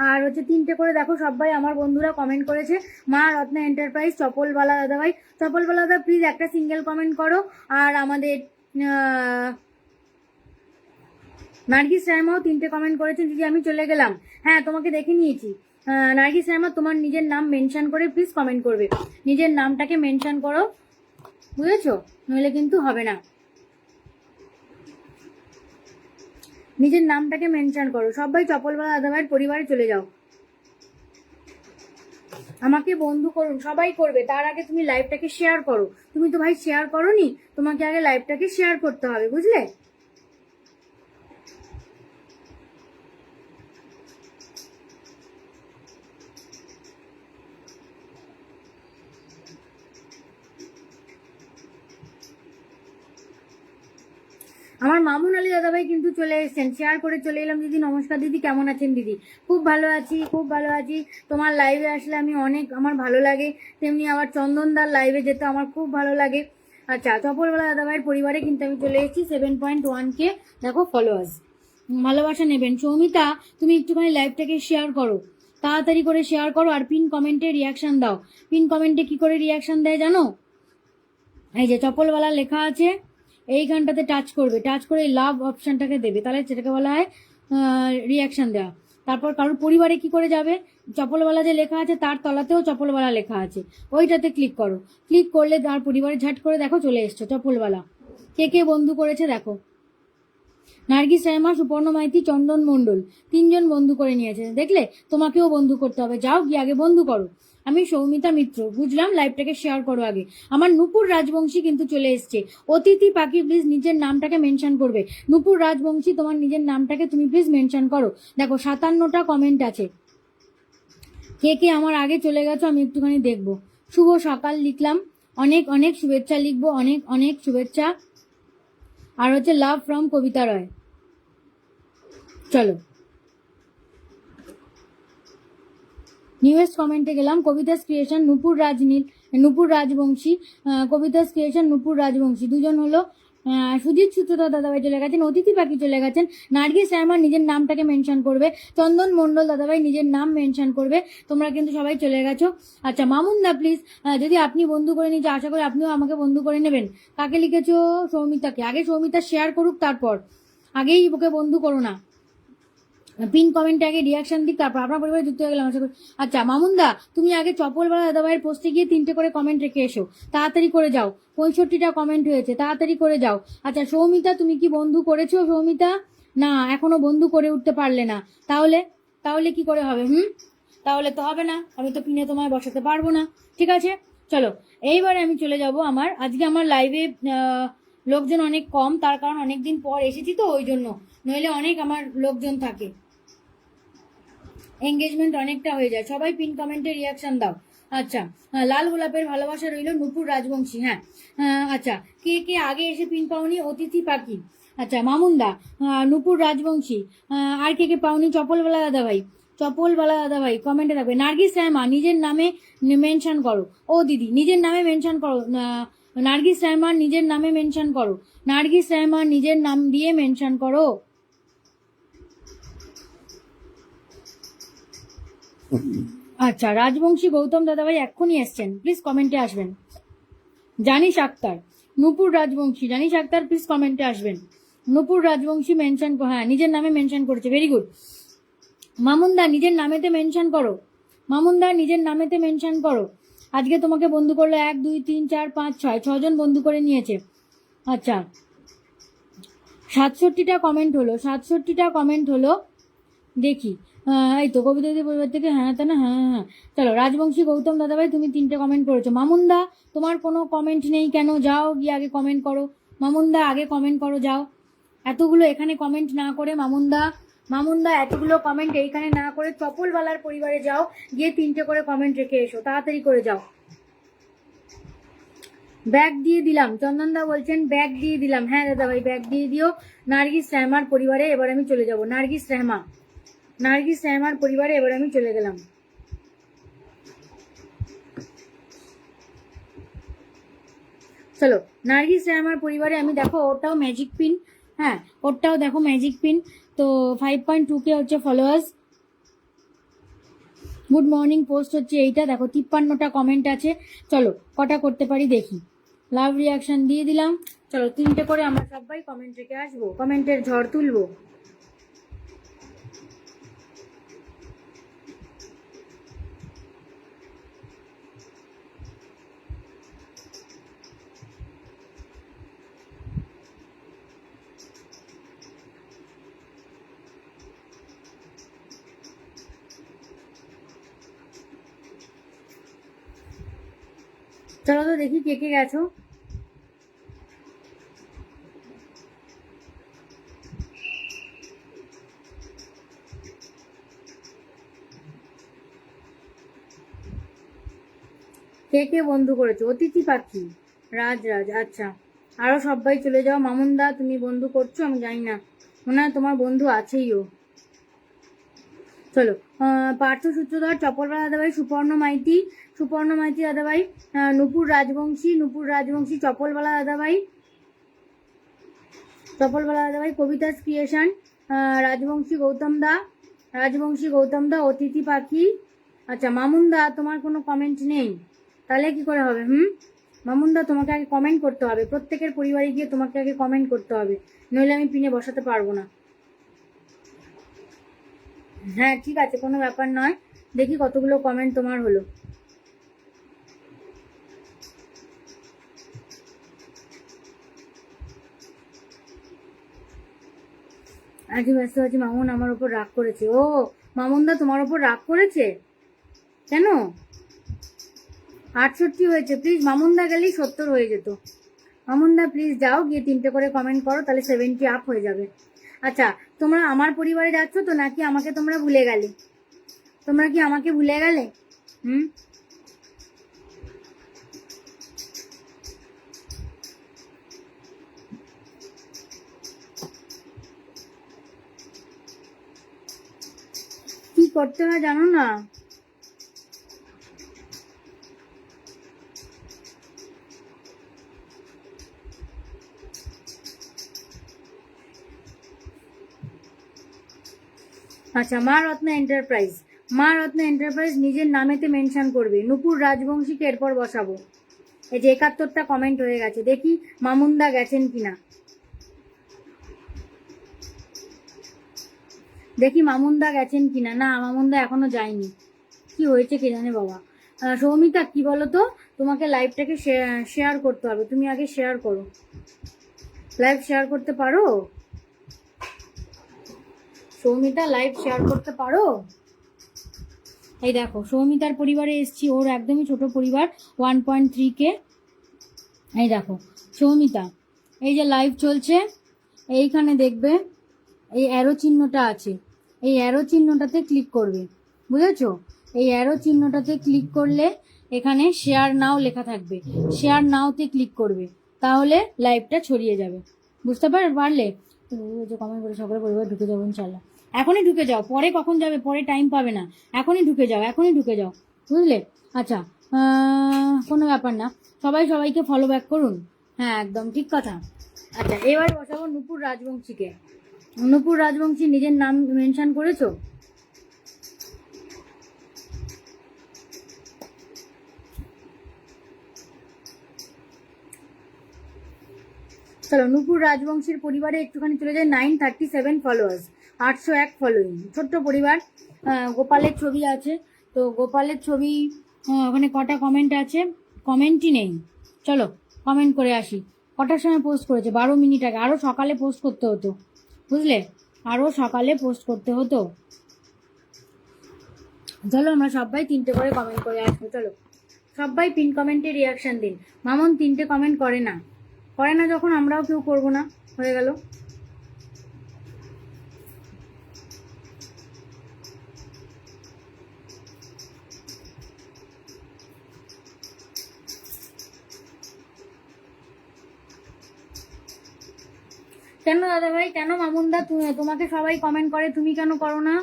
আর হচ্ছে 3টে করে দেখো সবাই আমার বন্ধুরা কমেন্ট করেছে। মা রত্না এন্টারপ্রাইজ, চপলওয়ালা দাদাভাই, চপলওয়ালা দাদা প্লিজ একটা সিঙ্গেল কমেন্ট করো। আর আমাদের নার্গিস রায়মাও 3টে কমেন্ট করেছেন। দিদি আমি চলে গেলাম, হ্যাঁ তোমাকে দেখে নিয়েছি। নার্গিস রায়মা, তোমার নিজের নাম মেনশন করে প্লিজ কমেন্ট করবে, নিজের নামটাকে মেনশন করো, বুঝেছো? নইলে কিন্তু হবে না। নিজের নামটাকে মেনশন করো। সবাই চপলওয়ালা দাদাভাইয়ের পরিবারে চলে যাও, আমাকে বন্ধু করুন, সবাই করবে। তার আগে তুমি লাইভটাকে শেয়ার করো। তুমি তো ভাই শেয়ার করোনি, তোমাকে আগে লাইভটাকে শেয়ার করতে হবে, বুঝলে? আমার মামুন আলী দাদাভাই কিন্তু চলে এসেছেন, শেয়ার করে চলে এলাম। দিদি নমস্কার। দিদি কেমন আছেন? দিদি খুব ভালো আছি, খুব ভালো আছি। তোমার লাইভে আসলে আমি অনেক, আমার ভালো লাগে। তেমনি আবার চন্দনদার লাইভে যেতে আমার খুব ভালো লাগে। আচ্ছা, চপলওয়ালা দাদাভাইয়ের পরিবারে কিন্তু আমি চলে এসেছি। 7.1K দেখো ফলোয়ার্স, ভালোবাসা নেবেন। সৌমিতা, তুমি একটুখানি লাইভটাকে শেয়ার করো, তাড়াতাড়ি করে শেয়ার করো, আর পিন কমেন্টে রিয়াকশন দাও। পিন কমেন্টে কি করে রিয়াকশন দেয় জানো? এই যে চপলওয়ালা লেখা আছে, এইখানটাতে টাচ করবে, টাচ করে লাভ অপশনটাকে দেবে, তাহলে সেটাকে বলা হয় রিয়াকশন দেওয়া। তারপর কারোর পরিবারে কি করে যাবে? চপলওয়ালা যে লেখা আছে তার তলাতেও চপলওয়ালা লেখা আছে, ওইটাতে ক্লিক করো। ক্লিক করলে তার পরিবারে ঝাট করে দেখো চলে এসছো চপলওয়ালা। কে কে বন্ধু করেছে দেখো। নার্গিস রায়মা, সুপর্ণ মাইতি, চন্দন মণ্ডল, 3জন বন্ধু করে নিয়েছে। দেখলে, তোমাকেও বন্ধু করতে হবে, যাও গিয়ে আগে বন্ধু করো। আমি সৌমিতা মিত্র, বুঝলাম, লাইভটাকে শেয়ার করো আগে। আমার নূপুর রাজবংশী কিন্তু চলে এসছে। অতিথি পাখি প্লিজ নিজের নামটাকে মেনশন করবে। নূপুর রাজবংশী, তোমার নিজের নামটাকে তুমি প্লিজ মেনশন করো। দেখো 57টা কমেন্ট আছে। কে কে আমার আগে চলে গেছো আমি একটুখানি দেখবো। শুভ সকাল লিখলাম, অনেক অনেক শুভেচ্ছা লিখবো, অনেক অনেক শুভেচ্ছা। আর হচ্ছে লাভ ফ্রম কবিতা রয়। চলো নিউয়েস্ট কমেন্টে গেলাম। কবিতাস ক্রিয়েশন নূপুর রাজবংশী, কবিতাস ক্রিয়েশন নূপুর রাজবংশী, দুজন হলো। সুজিত সূত্রধর দাদাভাই চলে গেছেন, অতিথি পাখি চলে গেছেন, নার্গিস রায়মা নিজের নামটাকে মেনশন করবে, চন্দন মণ্ডল দাদাভাই নিজের নাম মেনশন করবে। তোমরা কিন্তু সবাই চলে গেছো। আচ্ছা মামুনদা প্লিজ, যদি আপনি বন্ধু করে নিতে, আশা করি আপনিও আমাকে বন্ধু করে নেবেন। কাকে লিখেছো? সৌমিতাকে। আগে সৌমিতা শেয়ার করুক, তারপর, আগেই ওকে বন্ধু করো না। পিন কমেন্টে আগে রিয়াকশন দিক, তারপর আপনার পরিবারে যুক্ত হয়ে গেলাম আশা করি। আচ্ছা মামুনদা, তুমি আগে চপলওয়ালা দাদাভাইয়ের পোস্টে গিয়ে 3টে করে কমেন্ট রেখে এসো, তাড়াতাড়ি করে যাও। 65টা কমেন্ট হয়েছে, তাড়াতাড়ি করে যাও। আচ্ছা সৌমিতা, তুমি কি বন্ধু করেছো? সৌমিতা, না এখনো বন্ধু করে উঠতে পারলে না। তাহলে তাহলে কি করে হবে? তাহলে তো হবে না, আমি তো পিনে তোমায় বসাতে পারবো না। ঠিক আছে, চলো এইবারে আমি চলে যাব। আজকে আমার লাইভে লোকজন অনেক কম, তার কারণ অনেকদিন পর এসেছি তো, ওই জন্য। নইলে অনেক আমার লোকজন থাকে, এঙ্গেজমেন্ট অনেকটা হয়ে যায়। সবাই পিন কমেন্টে রিয়াকশন দাও। আচ্ছা, লাল গোলাপের ভালোবাসা রইল, নূপুর রাজবংশী। হ্যাঁ, আচ্ছা, কে কে আগে এসে পিন পাওনি? অতিথি পাখি। আচ্ছা মামুনদা, নূপুর রাজবংশী। আর কে কে পাওনি? চপলওয়ালা দাদাভাই, চপলওয়ালা দাদাভাই কমেন্টে থাকবে। নার্গিস রায়মা নিজের নামে মেনশন করো। ও দিদি, নিজের নামে মেনশন করো। নার্গিস রায়মা নিজের নামে মেনশন করো। নার্গিস রায়মা নিজের নাম দিয়ে মেনশন করো। আচ্ছা, রাজবংশী গৌতম দাদাভাই এক্ষুনি এসছেন, প্লিজ কমেন্টে আসবেন। জানিস আক্তার, নূপুর রাজবংশী, জানিস আক্তার প্লিজ কমেন্টে আসবেন। নূপুর রাজবংশী মেনশন, হ্যাঁ নিজের নামে মেনশন করেছে, ভেরি গুড। মামুনদা নিজের নামেতে মেনশন করো। মামুনদা নিজের নামেতে মেনশন করো। আজকে তোমাকে বন্ধু করলো 1 2 3 4 5 6, 6জন বন্ধু করে নিয়েছে। আচ্ছা 67টা কমেন্ট হলো, 67টা কমেন্ট হলো। দেখি, এই তো কবিতা দিদি পরিবার থেকে, হ্যাঁ তা না, হ্যাঁ হ্যাঁ। চলো, রাজবংশী গৌতম দাদাভাই তুমি 3টে কমেন্ট করেছো। মামুনদা, তোমার কোনো কমেন্ট নেই কেন? যাও গিয়ে আগে কমেন্ট করো। মামুনদা আগে কমেন্ট করো, যাও। এতগুলো এখানে কমেন্ট না করে মামুনদা এতগুলো কমেন্ট এইখানে না করে চপলওয়ালার পরিবারে যাও, গিয়ে 3টে করে কমেন্ট রেখে এসো, তাড়াতাড়ি করে যাও। ব্যাগ দিয়ে দিলাম, চন্দনদা বলছেন ব্যাগ দিয়ে দিলাম। হ্যাঁ দাদাভাই, ব্যাগ দিয়ে দিও। নার্গিস রায়মার পরিবারে এবার আমি চলে যাব। নার্গিস রায়মার পরিবারে এবার আমি চলে গেলাম। চলো, নার্গিস রায়মার পরিবারে আমি, দেখো ওটাও ম্যাজিক পিন। হ্যাঁ, ওটাও দেখো ম্যাজিক পিন। তো 5.2K হচ্ছে ফলোয়ার্স। গুড মর্নিং পোস্ট হচ্ছে এইটা, দেখো 53টা কমেন্ট আছে। চলো কটা করতে পারি দেখি। লাভ রিয়াকশন দিয়ে দিলাম। চলো 3টে করে আমরা সবাই কমেন্ট রেখে আসবো, কমেন্টের ঝড় তুলবো। চলো তো দেখি কে কে গেছো। কে কে বন্ধু করেছো? অতিথি পাখি, রাজ, আচ্ছা। আরো সবাই চলে যাও। মামুনদা তুমি বন্ধু করছো? আমি জানি না, মনে হয় তোমার বন্ধু আছেই ও। চলো, পার্থ সূত্রধর, চপলওয়ালা দাদাভাই, সুপর্ণ মাইতি দাদাভাই, নূপুর রাজবংশী, চপলওয়ালা দাদাভাই, কবিতাস ক্রিয়েশন, রাজবংশী গৌতম দা, অতিথি পাখি। আচ্ছা মামুনদা, তোমার কোনো কমেন্ট নেই, তাহলে কি করে হবে? মামুনদা, তোমাকে আগে কমেন্ট করতে হবে, প্রত্যেকের পরিবারে গিয়ে তোমাকে আগে কমেন্ট করতে হবে, নইলে আমি পিনে বসাতে পারবো না। হ্যাঁ ঠিক আছে, কোনো ব্যাপার নয়। দেখি কতগুলো কমেন্ট তোমার হলো। আজকে ব্যস্ত আছি, মামুন আমার ওপর রাগ করেছে। ও মামুনদা তোমার ওপর রাগ করেছে কেন? 68 হয়েছে, প্লিজ মামুনদা গেলেই 70 হয়ে যেত। মামুনদা প্লিজ যাও, গিয়ে 3টে করে কমেন্ট করো, তাহলে 70 আপ হয়ে যাবে। আচ্ছা, তোমরা আমার পরিবারে যাচ্ছ তো, নাকি আমাকে তোমরা ভুলে গেলে? তোমরা কি আমাকে ভুলে গেলে? হুম, কি করতে হয় জানো না? আচ্ছা, মা রত্না এন্টারপ্রাইজ, মা রত্না এন্টারপ্রাইজ নিজের নামেতে মেনশন করবে, নুপুর রাজবংশীকে এরপর বসাবো। এই যে 71টা কমেন্ট হয়ে গেছে, দেখি মামুনদা গেছেন কিনা, দেখি মামুনদা গেছেন কিনা। না, মামুনদা এখনো যায়নি, কি হয়েছে কে জানে বাবা। সৌমিতা কি বলো তো, তোমাকে লাইভটাকে শেয়ার করতে হবে, তুমি আগে শেয়ার করো। লাইভ শেয়ার করতে পারো সৌমিতা? লাইভ শেয়ার করতে পারো? এই দেখো, সৌমিতার পরিবারে এসছি, ওর একদমই ছোট পরিবার, 1.3K। এই দেখো সৌমিতা, এই যে লাইভ চলছে, এইখানে দেখবে এই অ্যারো চিহ্নটা আছে, এই অ্যারো চিহ্নটাতে ক্লিক করবে, বুঝেছো? এই অ্যারো চিহ্নটাতে ক্লিক করলে এখানে শেয়ার নাও লেখা থাকবে, শেয়ার নাওতে ক্লিক করবে, তাহলে লাইভটা ছড়িয়ে যাবে। বুঝতে পারলে? কমেন্ট করে সকলে পরিবার ঢুকে যাবো ইনশাল্লাহ। এখনই ঢুকে যাও, পরে কখন যাবে, পরে টাইম পাবে না, এখনই ঢুকে যাও, এখনই ঢুকে যাও, বুঝলে? আচ্ছা, কোনো ব্যাপার না, সবাই সবাইকে ফলো ব্যাক করুন। হ্যাঁ, একদম ঠিক কথা। আচ্ছা, এবার বসাবো নুপুর রাজবংশীকে। নুপুর রাজবংশী নিজের নাম মেনশন করেছো? চলো, নুপুর রাজবংশীর পরিবারে একটুখানি চলে যায়। 937 ফলোয়ার্স, 801 ফলোয়িং, ছোট্ট পরিবার। গোপালের ছবি আছে, তো গোপালের ছবি, ওখানে কটা কমেন্ট আছে? কমেন্টই নেই। চলো কমেন্ট করে আসি। কটার সময় পোস্ট করেছে? 12 মিনিট আগে। আরও সকালে পোস্ট করতে হতো, বুঝলে? আরও সকালে পোস্ট করতে হতো। চলো আমরা সবাই 3টে করে কমেন্ট করে আসবো। চলো সবাই পিন কমেন্টে রিয়াকশন দিন। মামুন 3টে কমেন্ট করে না, করে না যখন আমরাও কেউ করবো না, হয়ে গেল। কেন দাদা ভাই, কেন মামুনদা, তোমাকে সবাই কমেন্ট করে, তুমি কেন করো না?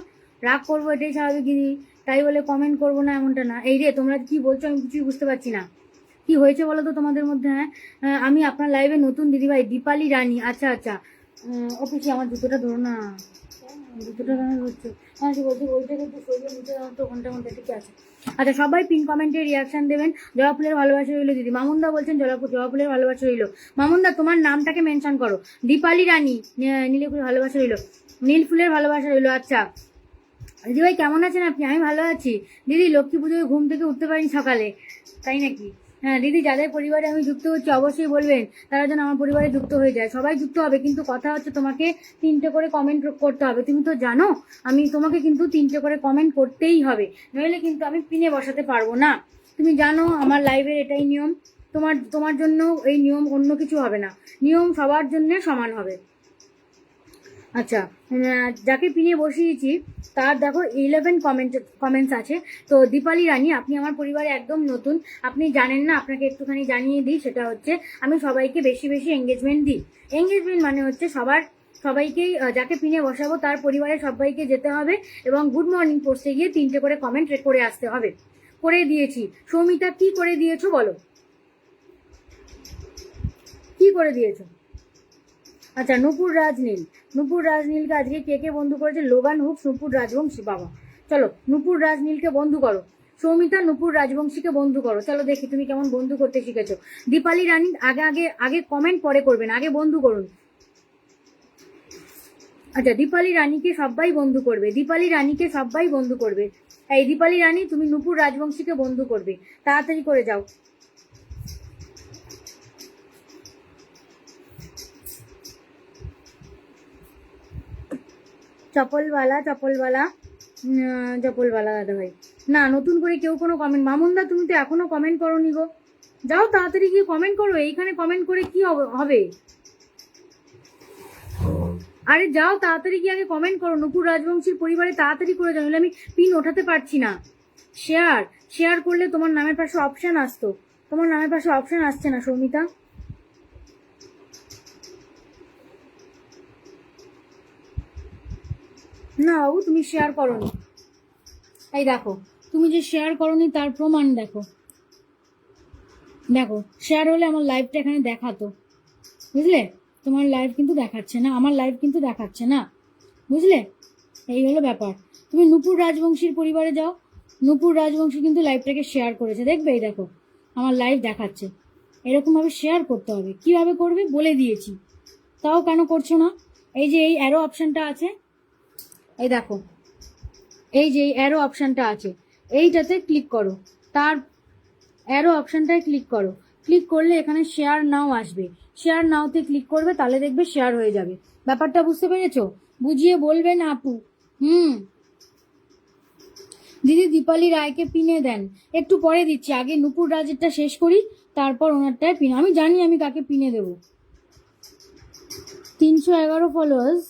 রাগ করবো এটাই স্বাভাবিক দিদি, তাই বলে কমেন্ট করবো না এমনটা না। এই রে, তোমরা কি বলছো আমি কিছুই বুঝতে পারছি না। কি হয়েছে বলো তো তোমাদের মধ্যে? হ্যাঁ, আমি আপনার লাইভে নতুন দিদিভাই, দীপালি রানী। আচ্ছা আচ্ছা, অফিসে আমার জুতোটা ধরো না, জুতোটা কেন ধরছো? হ্যাঁ, সে বলছি ওইটাকে একটু সরিয়ে নিতে দাও তো, ঘন্টার মধ্যে ঠিক আছে। আচ্ছা, সবাই পিন কমেন্টে রিয়াকশন দেবেন। জবা ফুলের ভালোবাসা রইলো দিদি। মামুনদা বলছেন জবা ফুলের ভালোবাসা রইলো। মামুনদা তোমার নামটাকে মেনশন করো, দীপালি রানী, নীলে ফুলের ভালোবাসা রইলো, নীল ফুলের ভালোবাসা রইলো। আচ্ছা দিদিভাই কেমন আছেন আপনি? আমি ভালো আছি দিদি, লক্ষ্মী পুজোয় ঘুম থেকে উঠতে পারিনি সকালে। তাই নাকি? হ্যাঁ দিদি, যাদের পরিবারে আমি যুক্ত হচ্ছি অবশ্যই বলবেন, তারা যেন আমার পরিবারে যুক্ত হয়ে যায়। সবাই যুক্ত হবে, কিন্তু কথা হচ্ছে তোমাকে 3টে করে কমেন্ট করতে হবে। তুমি তো জানো আমি তোমাকে কিন্তু 3টে করে কমেন্ট করতেই হবে, নইলে কিন্তু আমি পিনে বসাতে পারবো না। তুমি জানো আমার লাইভের এটাই নিয়ম। তোমার তোমার জন্য এই নিয়ম, অন্য কিছু হবে না, নিয়ম সবার জন্য সমান হবে। আচ্ছা, যাকে পিনে বসিয়েছি তার দেখো 11 কমেন্টস আছে। তো দীপালি রানী, আপনি আমার পরিবারে একদম নতুন, আপনি জানেন না, আপনাকে একটুখানি জানিয়ে দিই। সেটা হচ্ছে আমি সবাইকে বেশি বেশি এঙ্গেজমেন্ট দিই। এঙ্গেজমেন্ট মানে হচ্ছে সবাইকেই, যাকে পিনে বসাবো তার পরিবারের সবাইকে যেতে হবে এবং গুড মর্নিং পোস্টে গিয়ে 3টে করে কমেন্ট করে আসতে হবে। করে দিয়েছি। সৌমিতা কি করে দিয়েছো বলো, কি করে দিয়েছো? আচ্ছা, নুপুর রাজনীল, নুপুর রাজনীলকে আজকে কে কে বন্ধু করেছে? লোগান হুকস, নুপুর রাজবংশী, বাবা। চলো নুপুর রাজনীলকে বন্ধু করো। সৌমিতা নুপুর রাজবংশীকে বন্ধু করো। চলো দেখি তুমি কেমন বন্ধু করতে শিখেছো। দীপালি রানী আগে আগে আগে কমেন্ট পরে করবেন, আগে বন্ধু করুন। আচ্ছা, দীপালি রানীকে সবাই বন্ধু করবে, দীপালি রানীকে সবাই বন্ধু করবে। এই দীপালি রানী, তুমি নুপুর রাজবংশীকে বন্ধু করবে, তাড়াতাড়ি করে যাও। চপলওয়ালা চপলওয়ালা চপলওয়ালা দাদা ভাই। না, নতুন করে কেউ কোনো কমেন্ট, মামুনদা তুমি তো এখনো কমেন্ট করোনি গো, যাও তাড়াতাড়ি গিয়ে কমেন্ট করো। এইখানে কমেন্ট করে কি হবে? আরে যাও তাড়াতাড়ি গিয়ে আগে কমেন্ট করো, নুপুর রাজবংশীর পরিবারে তাড়াতাড়ি করে যাও, আমি পিন ওঠাতে পারছি না। শেয়ার শেয়ার করলে তোমার নামের পাশে অপশন আসতো, তোমার নামের পাশে অপশন আসছে না সৌমিতা। না বাবু, তুমি শেয়ার করোনি। এই দেখো, তুমি যে শেয়ার করোনি তার প্রমাণ দেখো। দেখো, শেয়ার হলে আমার লাইভটা এখানে দেখাতো, বুঝলে? তোমার লাইভ কিন্তু দেখাচ্ছে না, আমার লাইভ কিন্তু দেখাচ্ছে না, বুঝলে? এই হলো ব্যাপার। তুমি নুপুর রাজবংশীর পরিবারে যাও, নুপুর রাজবংশী কিন্তু লাইভটাকে শেয়ার করেছে, দেখবে? এই দেখো, আমার লাইভ দেখাচ্ছে। এরকমভাবে শেয়ার করতে হবে, কিভাবে করবে বলে দিয়েছি, তাও কেন করছো না? এই যে এই অ্যারো অপশানটা আছে, এই দেখো, এই যে এই অ্যারো অপশানটা আছে, এইটাতে ক্লিক করো, তার অ্যারো অপশানটায় ক্লিক করো। ক্লিক করলে এখানে শেয়ার নাও আসবে, শেয়ার নাওতে ক্লিক করবে, তাহলে দেখবে শেয়ার হয়ে যাবে। ব্যাপারটা বুঝতে পেরেছো? বুঝিয়ে বলবেন আপু। দিদি দীপালি রায়কে পিনে দেন। একটু পরে দিচ্ছি, আগে নুপুর রাজেরটা শেষ করি, তারপর ওনারটায় পিন। আমি জানি আমি কাকে পিনে দেব। 311 ফলোয়ার্স,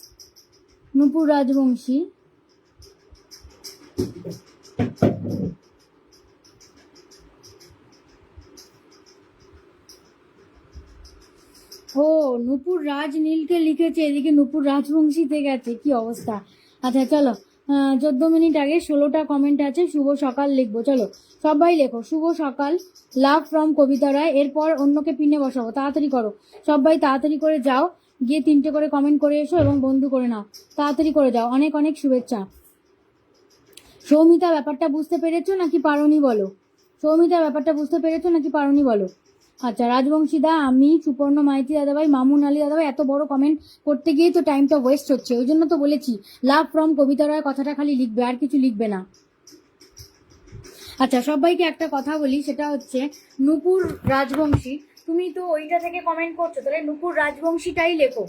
নুপুর রাজবংশী। ও, নুপুর রাজ নীলকে লিখেছে, এদিকে নুপুর রাজবংশীতে গেছে, কি অবস্থা। আচ্ছা চলো, 14 মিনিট আগে 16টা কমেন্ট আছে, শুভ সকাল লিখবো। চলো সবাই লেখো শুভ সকাল, লাভ ফ্রম কবিতা রায়। এরপর অন্যকে পিনে বসাবো, তাড়াতাড়ি করো সবাই, তাড়াতাড়ি করে যাও, গিয়ে 3টে করে কমেন্ট করে এসো এবং বন্ধু করে নাও, তাড়াতাড়ি করে যাও। অনেক অনেক শুভেচ্ছা। সৌমিতা, ব্যাপারটা বুঝতে পেরেছো নাকি পারোনি বলো? সৌমিতা, ব্যাপারটা বুঝতে পেরেছো নাকি পারোনি বলো? আচ্ছা, রাজবংশী দা, আমি সুপর্ণ মাইতি দাদাভাই, মামুন আলী দাদাভাই, এত বড় কমেন্ট করতে গিয়ে তো টাইমটা ওয়েস্ট হচ্ছে, ওই জন্য তো বলেছি লাভ ফ্রম কবিতা রায় কথাটা খালি লিখবে, আর কিছু লিখবে না। আচ্ছা, সবাইকে একটা কথা বলি, সেটা হচ্ছে নুপুর রাজবংশী, তুমি তো ওইটা থেকে কমেন্ট করছো, তাহলে নুপুর রাজবংশীটাই লেখো।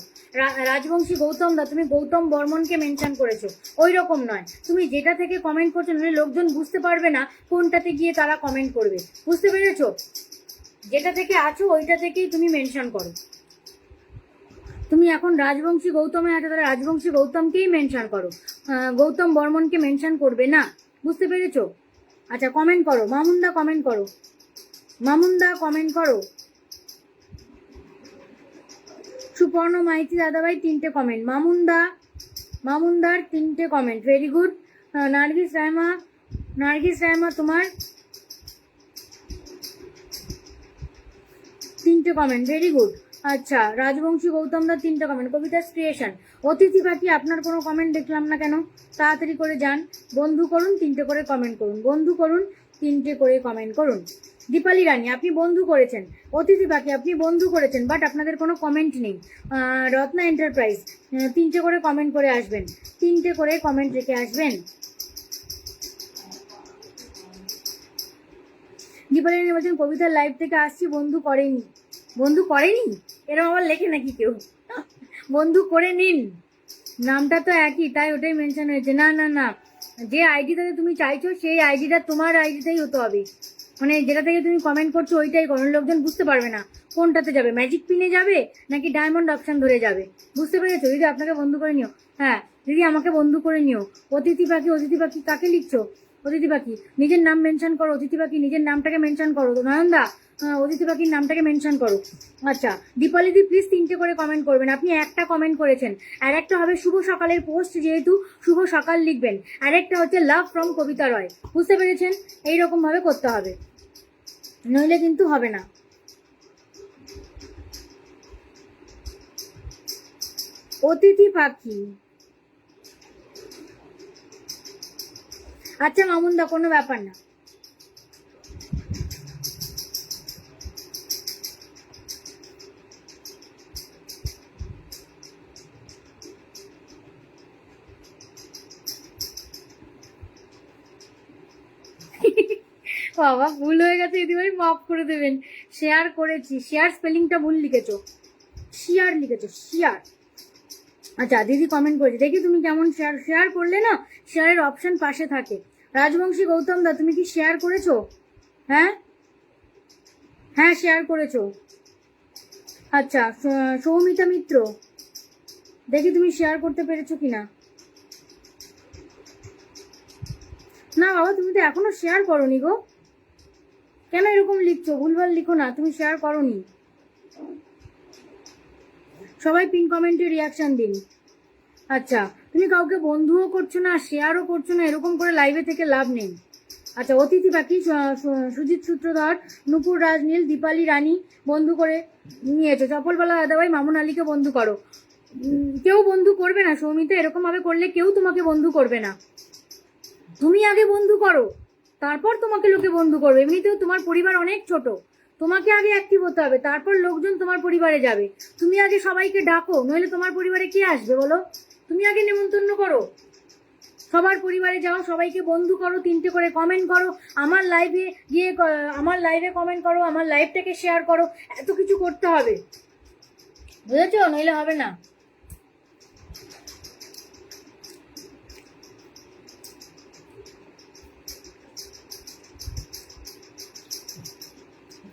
রাজবংশী গৌতম দা, তুমি গৌতম বর্মনকে মেনশন করেছো, ওই রকম নয়। তুমি যেটা থেকে কমেন্ট করছো, নাহলে লোকজন বুঝতে পারবে না কোনটাতে গিয়ে তারা কমেন্ট করবে, বুঝতে পেরেছো? যেটা থেকে আছো ওইটা থেকেই তুমি মেনশন করো। তুমি এখন রাজবংশী গৌতমে আছো, তাহলে রাজবংশী গৌতমকেই মেনশন করো, গৌতম বর্মনকে মেনশন করবে না, বুঝতে পেরেছো? আচ্ছা, কমেন্ট করো, মামুনদা কমেন্ট করো, মামুনদা কমেন্ট করো। সুপর্ণ মাইতি দাদাভাই 3টে কমেন্ট, মামুনদার 3টে comment, very good. Nargis Raima তোমার 3টে কমেন্ট, ভেরি গুড। আচ্ছা, রাজবংশী গৌতমদার 3টে কমেন্ট, কবিতাস ক্রিয়েশন। অতিথি পাখি, আপনার কোনো কমেন্ট দেখলাম না কেন? তাড়াতাড়ি করে যান, বন্ধু করুন, 3টে করে কমেন্ট করুন, বন্ধু করুন, 3টে করে কমেন্ট করুন। দীপালি রানী, আপনি বন্ধু করেছেন। অতিথি পাখি, আপনি বন্ধু করেছেন, বাট আপনাদের কোনো কমেন্ট নেই। রত্না এন্টারপ্রাইজ, 3টে করে কমেন্ট করে আসবেন, 3টে করে কমেন্ট রেখে আসবেন। দীপালি রানী বলছেন কবিতার লাইভ থেকে আসছি, বন্ধু করেনি। বন্ধু করেনি এরকম আবার লেখে নাকি কেউ? বন্ধু করে নিন, নামটা তো একই, তাই ওটাই মেনশন হয়েছে। না না না, যে আইডিটাতে তুমি চাইছো সেই আইডিটা তোমার আইডিটাই হতে হবে, মানে যেটা থেকে তুমি কমেন্ট করছো ওইটাই করো, লোকজন বুঝতে পারবে না কোনটাতে যাবে, ম্যাজিক পিনে যাবে নাকি ডায়মন্ড অপশন ধরে যাবে, বুঝতে পেরেছো? দিদি আপনাকে বন্ধু করে নিও, হ্যাঁ দিদি আমাকে বন্ধু করে নিও। অতিথি পাখি কাকে লিখছো? অতিথি পাখি নিজের নাম মেনশন করো, অতিথি পাখি নিজের নামটাকে মেনশন করো, নয়নদা অতিথি পাখির নামটাকে মেনশন করো। আচ্ছা, দীপালিদি প্লিজ 3টে করে কমেন্ট করবেন, আপনি একটা কমেন্ট করেছেন, আর একটা হবে শুভ সকালের পোস্ট, যেহেতু শুভ সকাল লিখবেন, আর একটা হচ্ছে লাভ ফ্রম কবিতা রয়, বুঝতে পেরেছেন? এইরকম ভাবে করতে হবে, নইলে কিন্তু হবে না। অতিথি পাখি, আচ্ছা মামুনদা, কোনো ব্যাপার না। বাবা, ভুল হয়ে গেছে দিদিভাই, মাফ করে দেবেন। শেয়ার করেছি, শেয়ার স্পেলিংটা ভুল লিখেছো, শিয়ার লিখেছো, শিয়ার। আচ্ছা দিদি কমেন্ট করেছে, দেখি তুমি কেমন শেয়ার শেয়ার করলে না, শেয়ারের অপশন পাশে থাকে। রাজবংশী গৌতম দা তুমি কি শেয়ার করেছো? হ্যাঁ হ্যাঁ শেয়ার করেছো। আচ্ছা সৌমিতা মিত্র, দেখি তুমি শেয়ার করতে পেরেছো কিনা। না বাবা তুমি তো এখনো শেয়ার করোনি গো, কেন এরকম লিখছো? ভুলভাল লিখো না, তুমি শেয়ার করোনি। সবাই পিন কমেন্টে রিয়াকশন দিন। আচ্ছা তুমি কাউকে বন্ধুও করছো না, শেয়ারও করছো না, এরকম করে লাইভে থেকে লাভ নেই। আচ্ছা অতিথি পাখি, সুজিত সূত্রধর, নুপুর রাজনীল, দীপালি রানী বন্ধু করে নিয়েছো। চপলবালা দাদাভাই, মামুন আলীকে বন্ধু করো। কেউ বন্ধু করবে না সৌমিতা, এরকম ভাবে করলে কেউ তোমাকে বন্ধু করবে না। তুমি আগে বন্ধু করো, তারপর তোমাকে লোকে বন্ধু করবে। এমনিতেও তোমার পরিবার অনেক ছোট, তোমাকে আগে অ্যাক্টিভ হতে হবে, তারপর লোকজন তোমার পরিবারে যাবে। তুমি আগে সবাইকে ডাকো, নইলে তোমার পরিবারে কে আসবে বলো? তুমি আগে নেমন্তন্ন করো, সবার পরিবারে যাও, সবাইকে বন্ধু করো, 3টে করে কমেন্ট করো, আমার লাইভে গিয়ে আমার লাইভে কমেন্ট করো, আমার লাইভটাকে শেয়ার করো, এত কিছু করতে হবে, বুঝেছো? নইলে হবে না।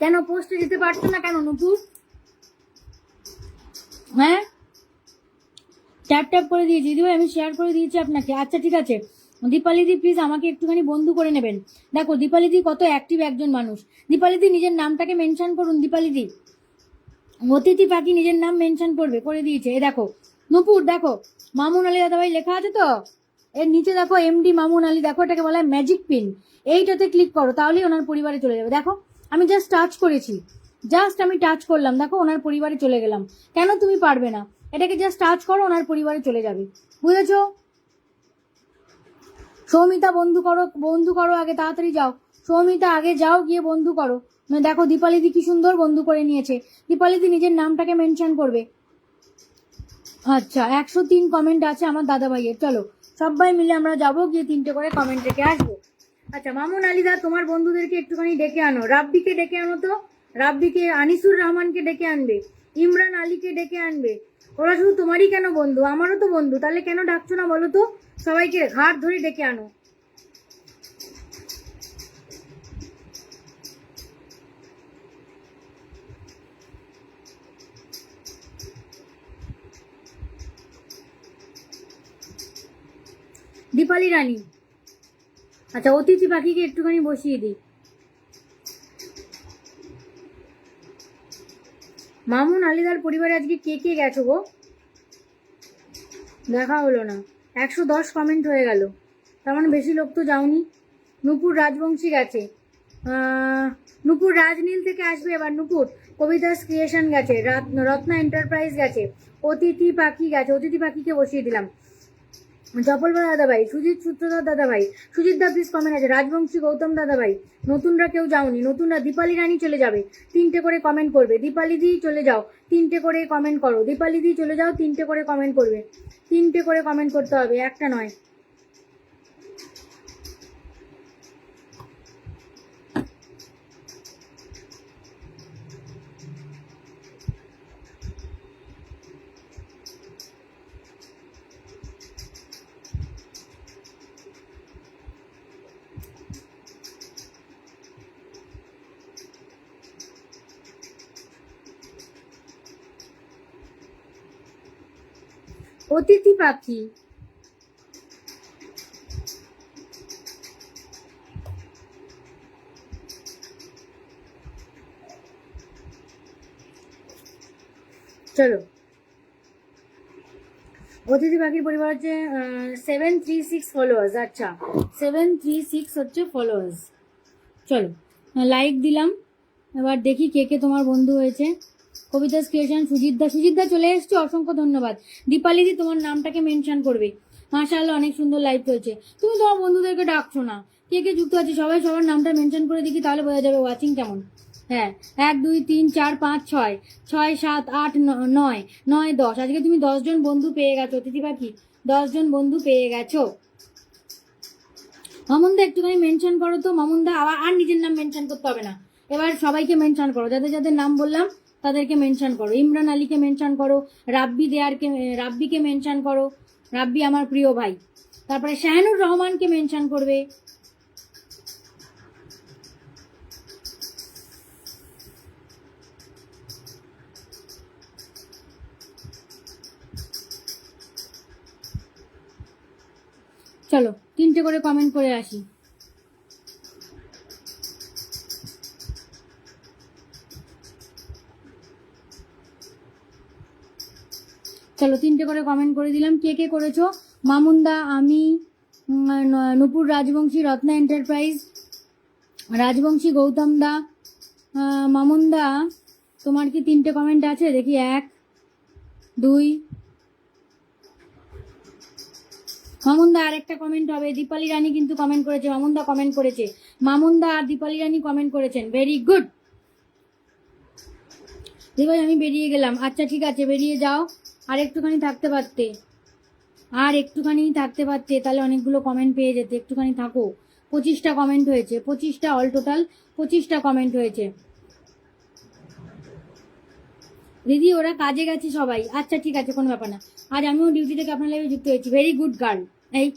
কেন পোস্টে যেতে পারছো না কেন নুপুর? হ্যাঁ ট্যাপ ট্যাপ করে দিয়েছি দিদিভাই, আমি শেয়ার করে দিয়েছি আপনাকে। আচ্ছা ঠিক আছে, দীপালিদি প্লিজ আমাকে একটুখানি বন্ধু করে নেবেন। দেখো দীপালিদি কত অ্যাক্টিভ একজন মানুষ। দীপালিদি নিজের নামটাকে মেনশন করুন। দীপালিদি অতিথি পাখি নিজের নাম মেনশন করবে, করে দিয়েছে। এ দেখো নুপুর, দেখো মামুন আলী দাদাভাই লেখা আছে তো, এর নিচে দেখো এমডি মামুন আলী, দেখো এটাকে বলা হয় ম্যাজিক পিন। এইটাতে ক্লিক করো, তাহলেই ওনার পরিবারে চলে যাবে। দেখো আমি জাস্ট টাচ করেছি, জাস্ট আমি টাচ করলাম, দেখো ওনার পরিবারে চলে গেলাম। কেন তুমি পারবে না? এটাকে জাস্ট টাচ করো, ওনার পরিবারে চলে যাবে, বুঝেছো? সৌমিতা বন্ধু করো, বন্ধু করো আগে, তাড়াতাড়ি যাও সৌমিতা, আগে যাও গিয়ে বন্ধু করো। দেখো দীপালিদি কি সুন্দর বন্ধু করে নিয়েছে। দীপালিদি নিজের নামটাকে মেনশন করবে। আচ্ছা 103 কমেন্ট আছে আমার দাদা ভাইয়ের, চলো সবাই মিলে আমরা যাবো, গিয়ে 3টে করে কমেন্ট রেখে আসবো। আচ্ছা মামুন আলীদা তোমার বন্ধুদেরকে একটুখানি ডেকে আনো, রাব্বিকে ডেকে আনো তো, রাব্বিকে, আনিসুর রহমানকে ডেকে আনবে, ইমরান আলীকে ডেকে আনবে। ওরা শুধু তোমারই কেন বন্ধু, আমারও তো বন্ধু, তাহলে কেন ডাকছো না বলো তো? সবাইকে ঘাট ধরে ডেকে আনো। দীপালি রানী, আচ্ছা অতিথি পাখিকে একটুখানি বসিয়ে দিই। মামুন আলীদার পরিবারে আজকে কে কে গেছো গো? দেখা হলো না। 110 কমেন্ট হয়ে গেল, তার মানে বেশি লোক তো যাওনি। নুপুর রাজবংশী গেছে, নুপুর রাজনীল থেকে আসবে এবার। নুপুর কবিতাস ক্রিয়েশন গেছে, রত্না এন্টারপ্রাইজ গেছে, অতিথি পাখি গেছে, অতিথি পাখিকে বসিয়ে দিলাম। জপলবা দাদাভাই, সুজিত সূত্রধর দাদাভাই, সুজিত দা প্লিজ কমেন্ট আছে, রাজবংশী গৌতম দাদাভাই, নতুনরা কেউ যাওনি, নতুনরা দীপালি রানী চলে যাবে, 3টে করে কমেন্ট করবে। দীপালি দি চলে যাও, 3টে করে কমেন্ট করো। দীপালি দি চলে যাও, 3টে করে কমেন্ট করবে, 3টে করে কমেন্ট করতে হবে, একটা নয়। অতিথি পাখি, চলো। অতিথি পাখির পরিবার হচ্ছে 736 ফলোয়ার্স। আচ্ছা 736 হচ্ছে ফলোয়ার্স। চলো লাইক দিলাম, এবার দেখি কে কে তোমার বন্ধু হয়েছে। কবিতাস ক্রিয়েশন, সুজিতদা চলে এসছে, অসংখ্য ধন্যবাদ। দীপালিদি তোমার নামটাকে মেনশন করবে। মাশাআল্লাহ অনেক সুন্দর লাইভ হয়েছে। তুমি তোমার বন্ধুদেরকে ডাকছো না, কে কে যুক্ত আছে সবাই সবার নামটা মেনশন করে দেখি, তাহলে বোঝা যাবে ওয়াচিং কেমন। হ্যাঁ 1 2 3 4 5 6 6 7 8 9 9 10, আজকে তুমি 10 জন বন্ধু পেয়ে গেছো। অতিথি পাখি 10 জন বন্ধু পেয়ে গেছো। মামুনদা একটুখানি মেনশন করো তো, মামুনদা আবার আর নিজের নাম মেনশন করতে হবে না, এবার সবাইকে মেনশন করো, যাদের যাদের নাম বললাম তাদেরকে মেনশন করো, ইমরান আলীকে মেনশন করো, রাব্বিকে মেনশন করো, রাব্বি আমার প্রিয় ভাই। তারপরে শাহানুর রহমানকে মেনশন করবে। চলো 3টে করে কমেন্ট করে আসি। চলো 3টে করে কমেন্ট করে দিলাম। কে কে করেছো? মামুনদা, আমি, নুপুর রাজবংশী, রত্না এন্টারপ্রাইজ, রাজবংশী, গৌতম দা, মামুনদা তোমার কি 3টে কমেন্ট আছে? দেখি 1 2। মামুনদা আর একটা কমেন্ট হবে। দীপালি রানী কিন্তু কমেন্ট করেছে, মামুনদা কমেন্ট করেছে, মামুনদা আর দীপালি রানী কমেন্ট করেছেন, ভেরি গুড। দিভাই আমি বেরিয়ে গেলাম। আচ্ছা ঠিক আছে, বেরিয়ে যাও। আর একটুখানি থাকতে পারতে, তাহলে অনেকগুলো কমেন্ট পেয়ে যেতে। একটুখানি থাকো। 25টা কমেন্ট হয়েছে, 25টা, অল টোটাল 25টা কমেন্ট হয়েছে। দিদি ওরা কাজে গেছে সবাই। আচ্ছা ঠিক আছে, কোনো ব্যাপার না। আজ আমিও ডিউটি থেকে আপনার লাইভে যুক্ত হয়েছি। Very good girl. এই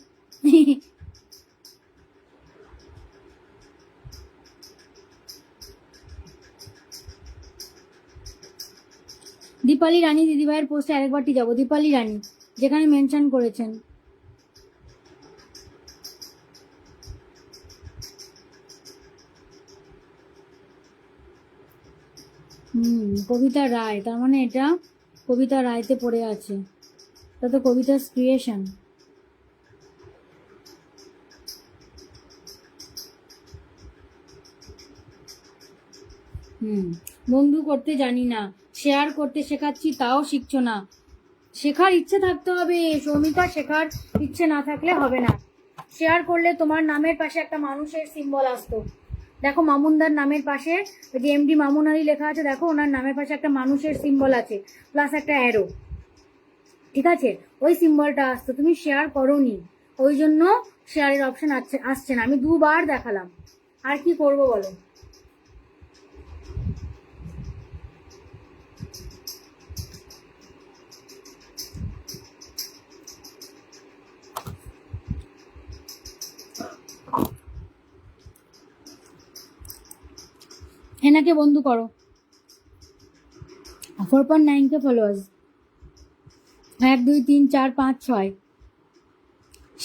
দীপালি রানী দিদিভাইয়ের পোস্টে আরেকবারটি যাবো। দীপালি রানী যেখানে মেনশন করেছেন। কবিতা রায়, তার মানে এটা কবিতা রায়তে পড়ে আছে। এটা তো কবিতার ক্রিয়েশন। বন্ধু করতে জানি না, শেয়ার করতে শেখাচ্ছি তাও শিখছো না। শেখার ইচ্ছে থাকতে হবে সৌমিকা, শেখার ইচ্ছে না থাকলে হবে না। শেয়ার করলে তোমার নামের পাশে একটা মানুষের সিম্বল আসতো। দেখো মামুনদার নামের পাশে যে এমডি মামুন আলী লেখা আছে, দেখো ওনার নামের পাশে একটা মানুষের সিম্বল আছে, প্লাস একটা অ্যারো। ঠিক আছে, ওই সিম্বলটা আসতো, তুমি শেয়ার করোনি, ওই জন্য শেয়ারের অপশন আসছে না। আমি 2বার দেখালাম, আর কি করবো বলো। হেনাকে বন্ধু করো। 4.9K followers. 1 2 3 4 5 6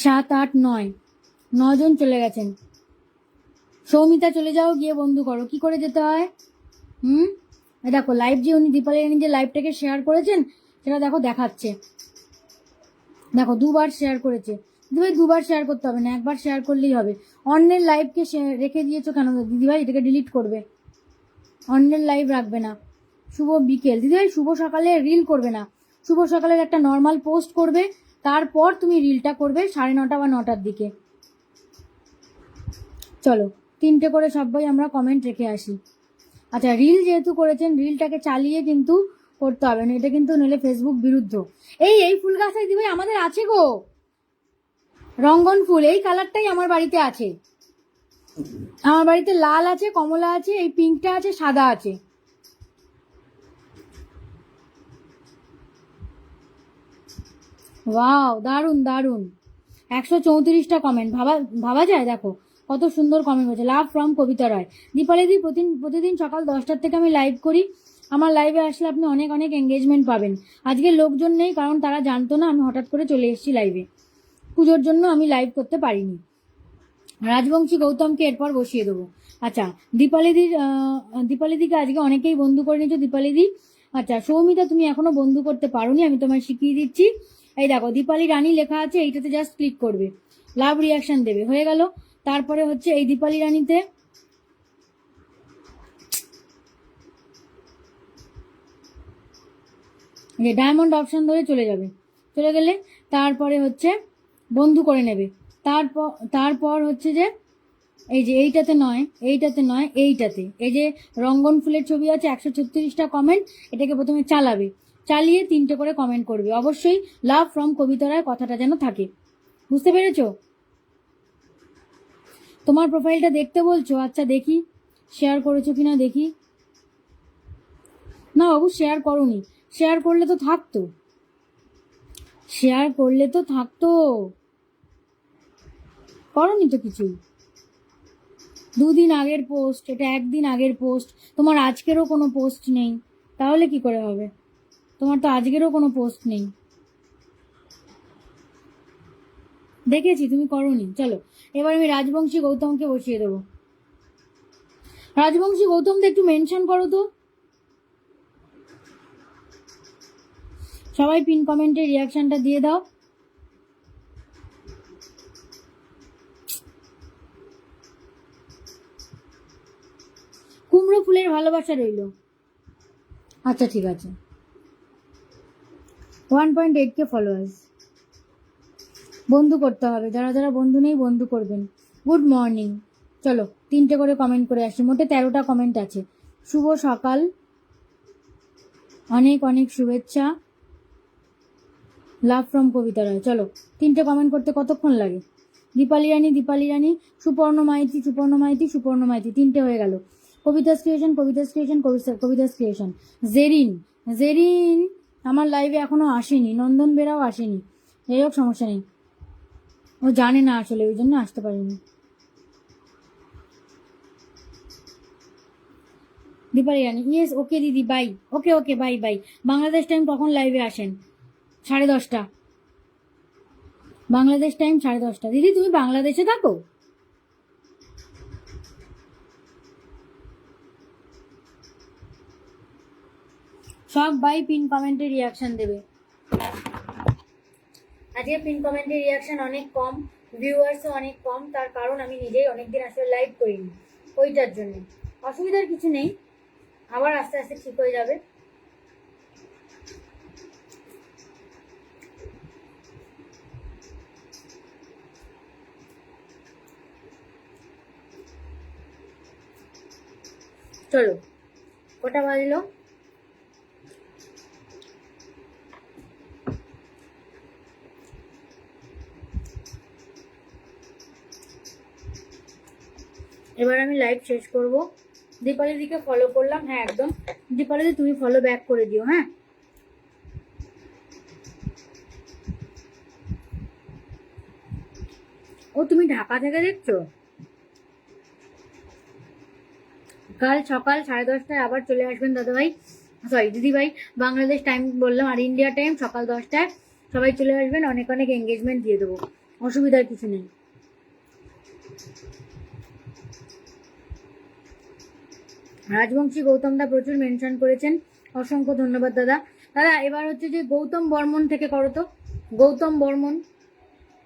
7 8 9 9জন চলে গেছেন। সৌমিতা চলে যাও, গিয়ে বন্ধু করো। কি করে যেতে হয়? দেখো লাইভ যে উনি দীপালি রানী যে লাইভটাকে শেয়ার করেছেন সেটা দেখো দেখাচ্ছে। দেখো 2বার শেয়ার করেছে। দিদিভাই 2বার শেয়ার করতে হবে না, 1বার শেয়ার করলেই হবে। অন্যের লাইভকে রেখে দিয়েছো কেন দিদিভাই? এটাকে ডিলিট করবে। অন্যের লাইভ রাখবে না। শুভ বিকেল দিদিভাই, শুভ সকালে রিল করবে না। শুভ সকালের একটা নর্মাল পোস্ট করবে, তারপর তুমি রিলটা করবে 9:30 বা 9টার দিকে। চলো 3টে করে সবাই আমরা কমেন্ট রেখে আসি। আচ্ছা, রিল যেহেতু করেছেন, রিলটাকে চালিয়ে কিন্তু করতে হবে না, এটা কিন্তু নইলে ফেসবুক বিরুদ্ধ। এই ফুল গাছটা দিদিভাই আমাদের আছে গো, রঙ্গন ফুল। এই কালারটাই আমার বাড়িতে আছে। আমার বাড়িতে লাল আছে, কমলা আছে, এই পিঙ্কটা আছে, সাদা আছে। ওয়াও, দারুন দারুন। 134টা কমেন্ট, ভাবা যায়। দেখো কত সুন্দর কমেন্ট হয়েছে। লাভ ফ্রম কবিতা রায়। দীপালিদি প্রতিদিন সকাল 10টার থেকে আমি লাইভ করি। আমার লাইভে আসলে আপনি অনেক অনেক এঙ্গেজমেন্ট পাবেন। আজকে লোকজন নেই, কারণ তারা জানতো না আমি হঠাৎ করে চলে এসেছি লাইভে। পুজোর জন্য আমি লাইভ করতে পারিনি। রাজবংশী গৌতমকে এরপর বসিয়ে দেবো। আচ্ছা, দীপালিদিকে আজকে অনেকেই বন্ধু করে নিয়েছো। দীপালিদি, আচ্ছা সৌমিতা তুমি এখনো বন্ধু করতে পারোনি, আমি তোমায় শিখিয়ে দিচ্ছি। এই দেখো দীপালি রানী লেখা আছে, এইটাতে জাস্ট ক্লিক করবে, লাভ রিয়াকশন দেবে, হয়ে গেল। তারপরে হচ্ছে এই দীপালি রানীতে ডায়মন্ড অপশন ধরে চলে যাবে। চলে গেলে তারপরে হচ্ছে বন্ধু করে নেবে। তারপর হচ্ছে যে এই যে এইটাতে নয়, এইটাতে এই যে রঙ্গন ফুলের ছবি আছে, 136টা কমেন্ট, এটাকে প্রথমে চালাবে, চালিয়ে 3টে করে কমেন্ট করবে। অবশ্যই লাভ ফ্রম কবিতা রায় কথাটা যেন থাকে। বুঝতে পেরেছো? তোমার প্রোফাইলটা দেখতে বলছো? আচ্ছা দেখি শেয়ার করেছো কিনা দেখি। না বাবু, শেয়ার করোনি। শেয়ার করলে তো থাকতো, শেয়ার করলে তো থাকতো, করোনি তো কিছুই। 2 দিন আগের পোস্ট, এটা 1 দিন আগের পোস্ট, তোমার আজকেরও কোনো পোস্ট নেই, তাহলে কি করে হবে? তোমার তো আজকেরও কোনো পোস্ট নেই, দেখেছি তুমি করোনি। চলো এবার আমি রাজবংশী গৌতমকে বসিয়ে দেবো। রাজবংশী গৌতমকে একটু মেনশন করো তো। সবাই পিন কমেন্টে রিয়াকশনটা দিয়ে দাও। কুমড়ো ফুলের ভালোবাসা রইল। আচ্ছা ঠিক আছে। 1.8K followers. বন্ধু করতে হবে, যারা যারা বন্ধু নেই বন্ধু করবেন। Good morning. চলো 3টে করে কমেন্ট করে আসি, মোটে 13টা কমেন্ট আছে। শুভ সকাল, অনেক অনেক শুভেচ্ছা, লাভ ফ্রম কবিতা রায়। চলো 3টে কমেন্ট করতে কতক্ষণ লাগে? দীপালি রানী, দীপালি রানী, সুপর্ণ মাইতি, সুপর্ণ মাইতি, সুপর্ণ মাইতি, 3টে হয়ে গেল। Kabita's creation, Kabita's creation, Kabita's creation. Jerin, Jerin আমার লাইভে এখনো আসেনি, নন্দন বেরাও আসেনি। যাই হোক, সমস্যা নেই, ও জানে না আসলে, ওই জন্য আসতে পারিনি। দীপালি রানী, ইয়েস, ওকে দিদি, bye. Okay okay, bye bye. Bangladesh time কখন লাইভে আসেন? 10:30। বাংলাদেশ টাইম 10:30। দিদি তুমি বাংলাদেশে থাকো? সব বাই পিন কমেন্টে রিয়াকশন দেবে। আজকে পিন কমেন্টের রিয়াকশন অনেক কম, ভিউয়ার্সও অনেক কম, তার কারণ আমি নিজেই অনেকদিন আসলে লাইভ করিনি, ওইটার জন্য। অসুবিধার কিছু নেই, আবার আস্তে আস্তে ঠিক হয়ে যাবে। চলো, কটা বাজলো? এবার আমি লাইভ শেষ করব। দীপালি দিকে ফলো করলাম, হ্যাঁ একদম। দীপালি দি তুমি ফলো ব্যাক করে দিও, হ্যাঁ। ও তুমি ঢাকা থেকে দেখছো? কাল সকাল 10:30টায় আবার চলে আসবেন দাদাভাই, সরি দিদিভাই। বাংলাদেশ টাইম বললাম, আর ইন্ডিয়া টাইম সকাল 10টায় সবাই চলে আসবেন, অনেক অনেক এঙ্গেজমেন্ট দিয়ে দেবো, অসুবিধার কিছু নেই। রাজবংশী গৌতমদা প্রচুর মেনশন করেছেন, অসংখ্য ধন্যবাদ দাদা। দাদা এবার হচ্ছে যে গৌতম বর্মন থেকে করো তো, গৌতম বর্মন,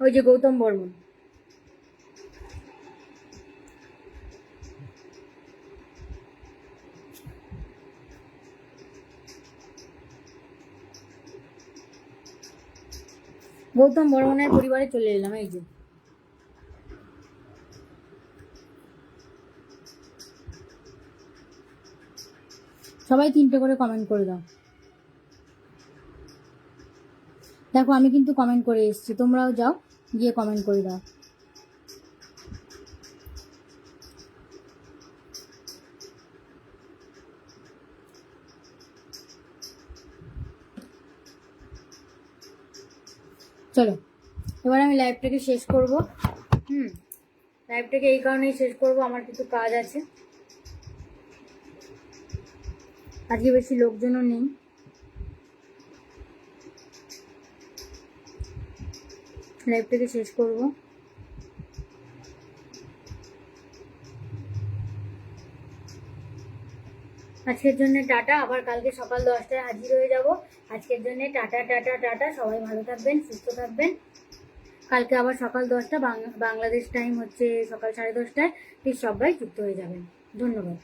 ওই যে গৌতম বর্মন। গৌতম বর্মনের পরিবারে চলে এলাম, এই যে। সবাই 3টে করে কমেন্ট করে দাও। দেখো আমি কিন্তু কমেন্ট করে এসেছি, তোমরাও যাও গিয়ে কমেন্ট করে দাও। চলো এবার আমি লাইভটাকে শেষ করব। লাইভটাকে এই কারণেই শেষ করব, আমার কিছু কাজ আছে, আজকে বেশি লোকজনও নেই। লাইভটাকে শেষ করব। আজকের জন্য টাটা, আবার কালকে সকাল 10টায় হাজির হয়ে যাব। আজকের জন্য টাটা টাটা টাটা, সবাই ভালো থাকবেন, সুস্থ থাকবেন। কালকে আবার সকাল 10টা, বাংলাদেশ টাইম হচ্ছে সকাল 10:30টায়, প্লিজ সবাই যুক্ত হয়ে যাবেন। ধন্যবাদ।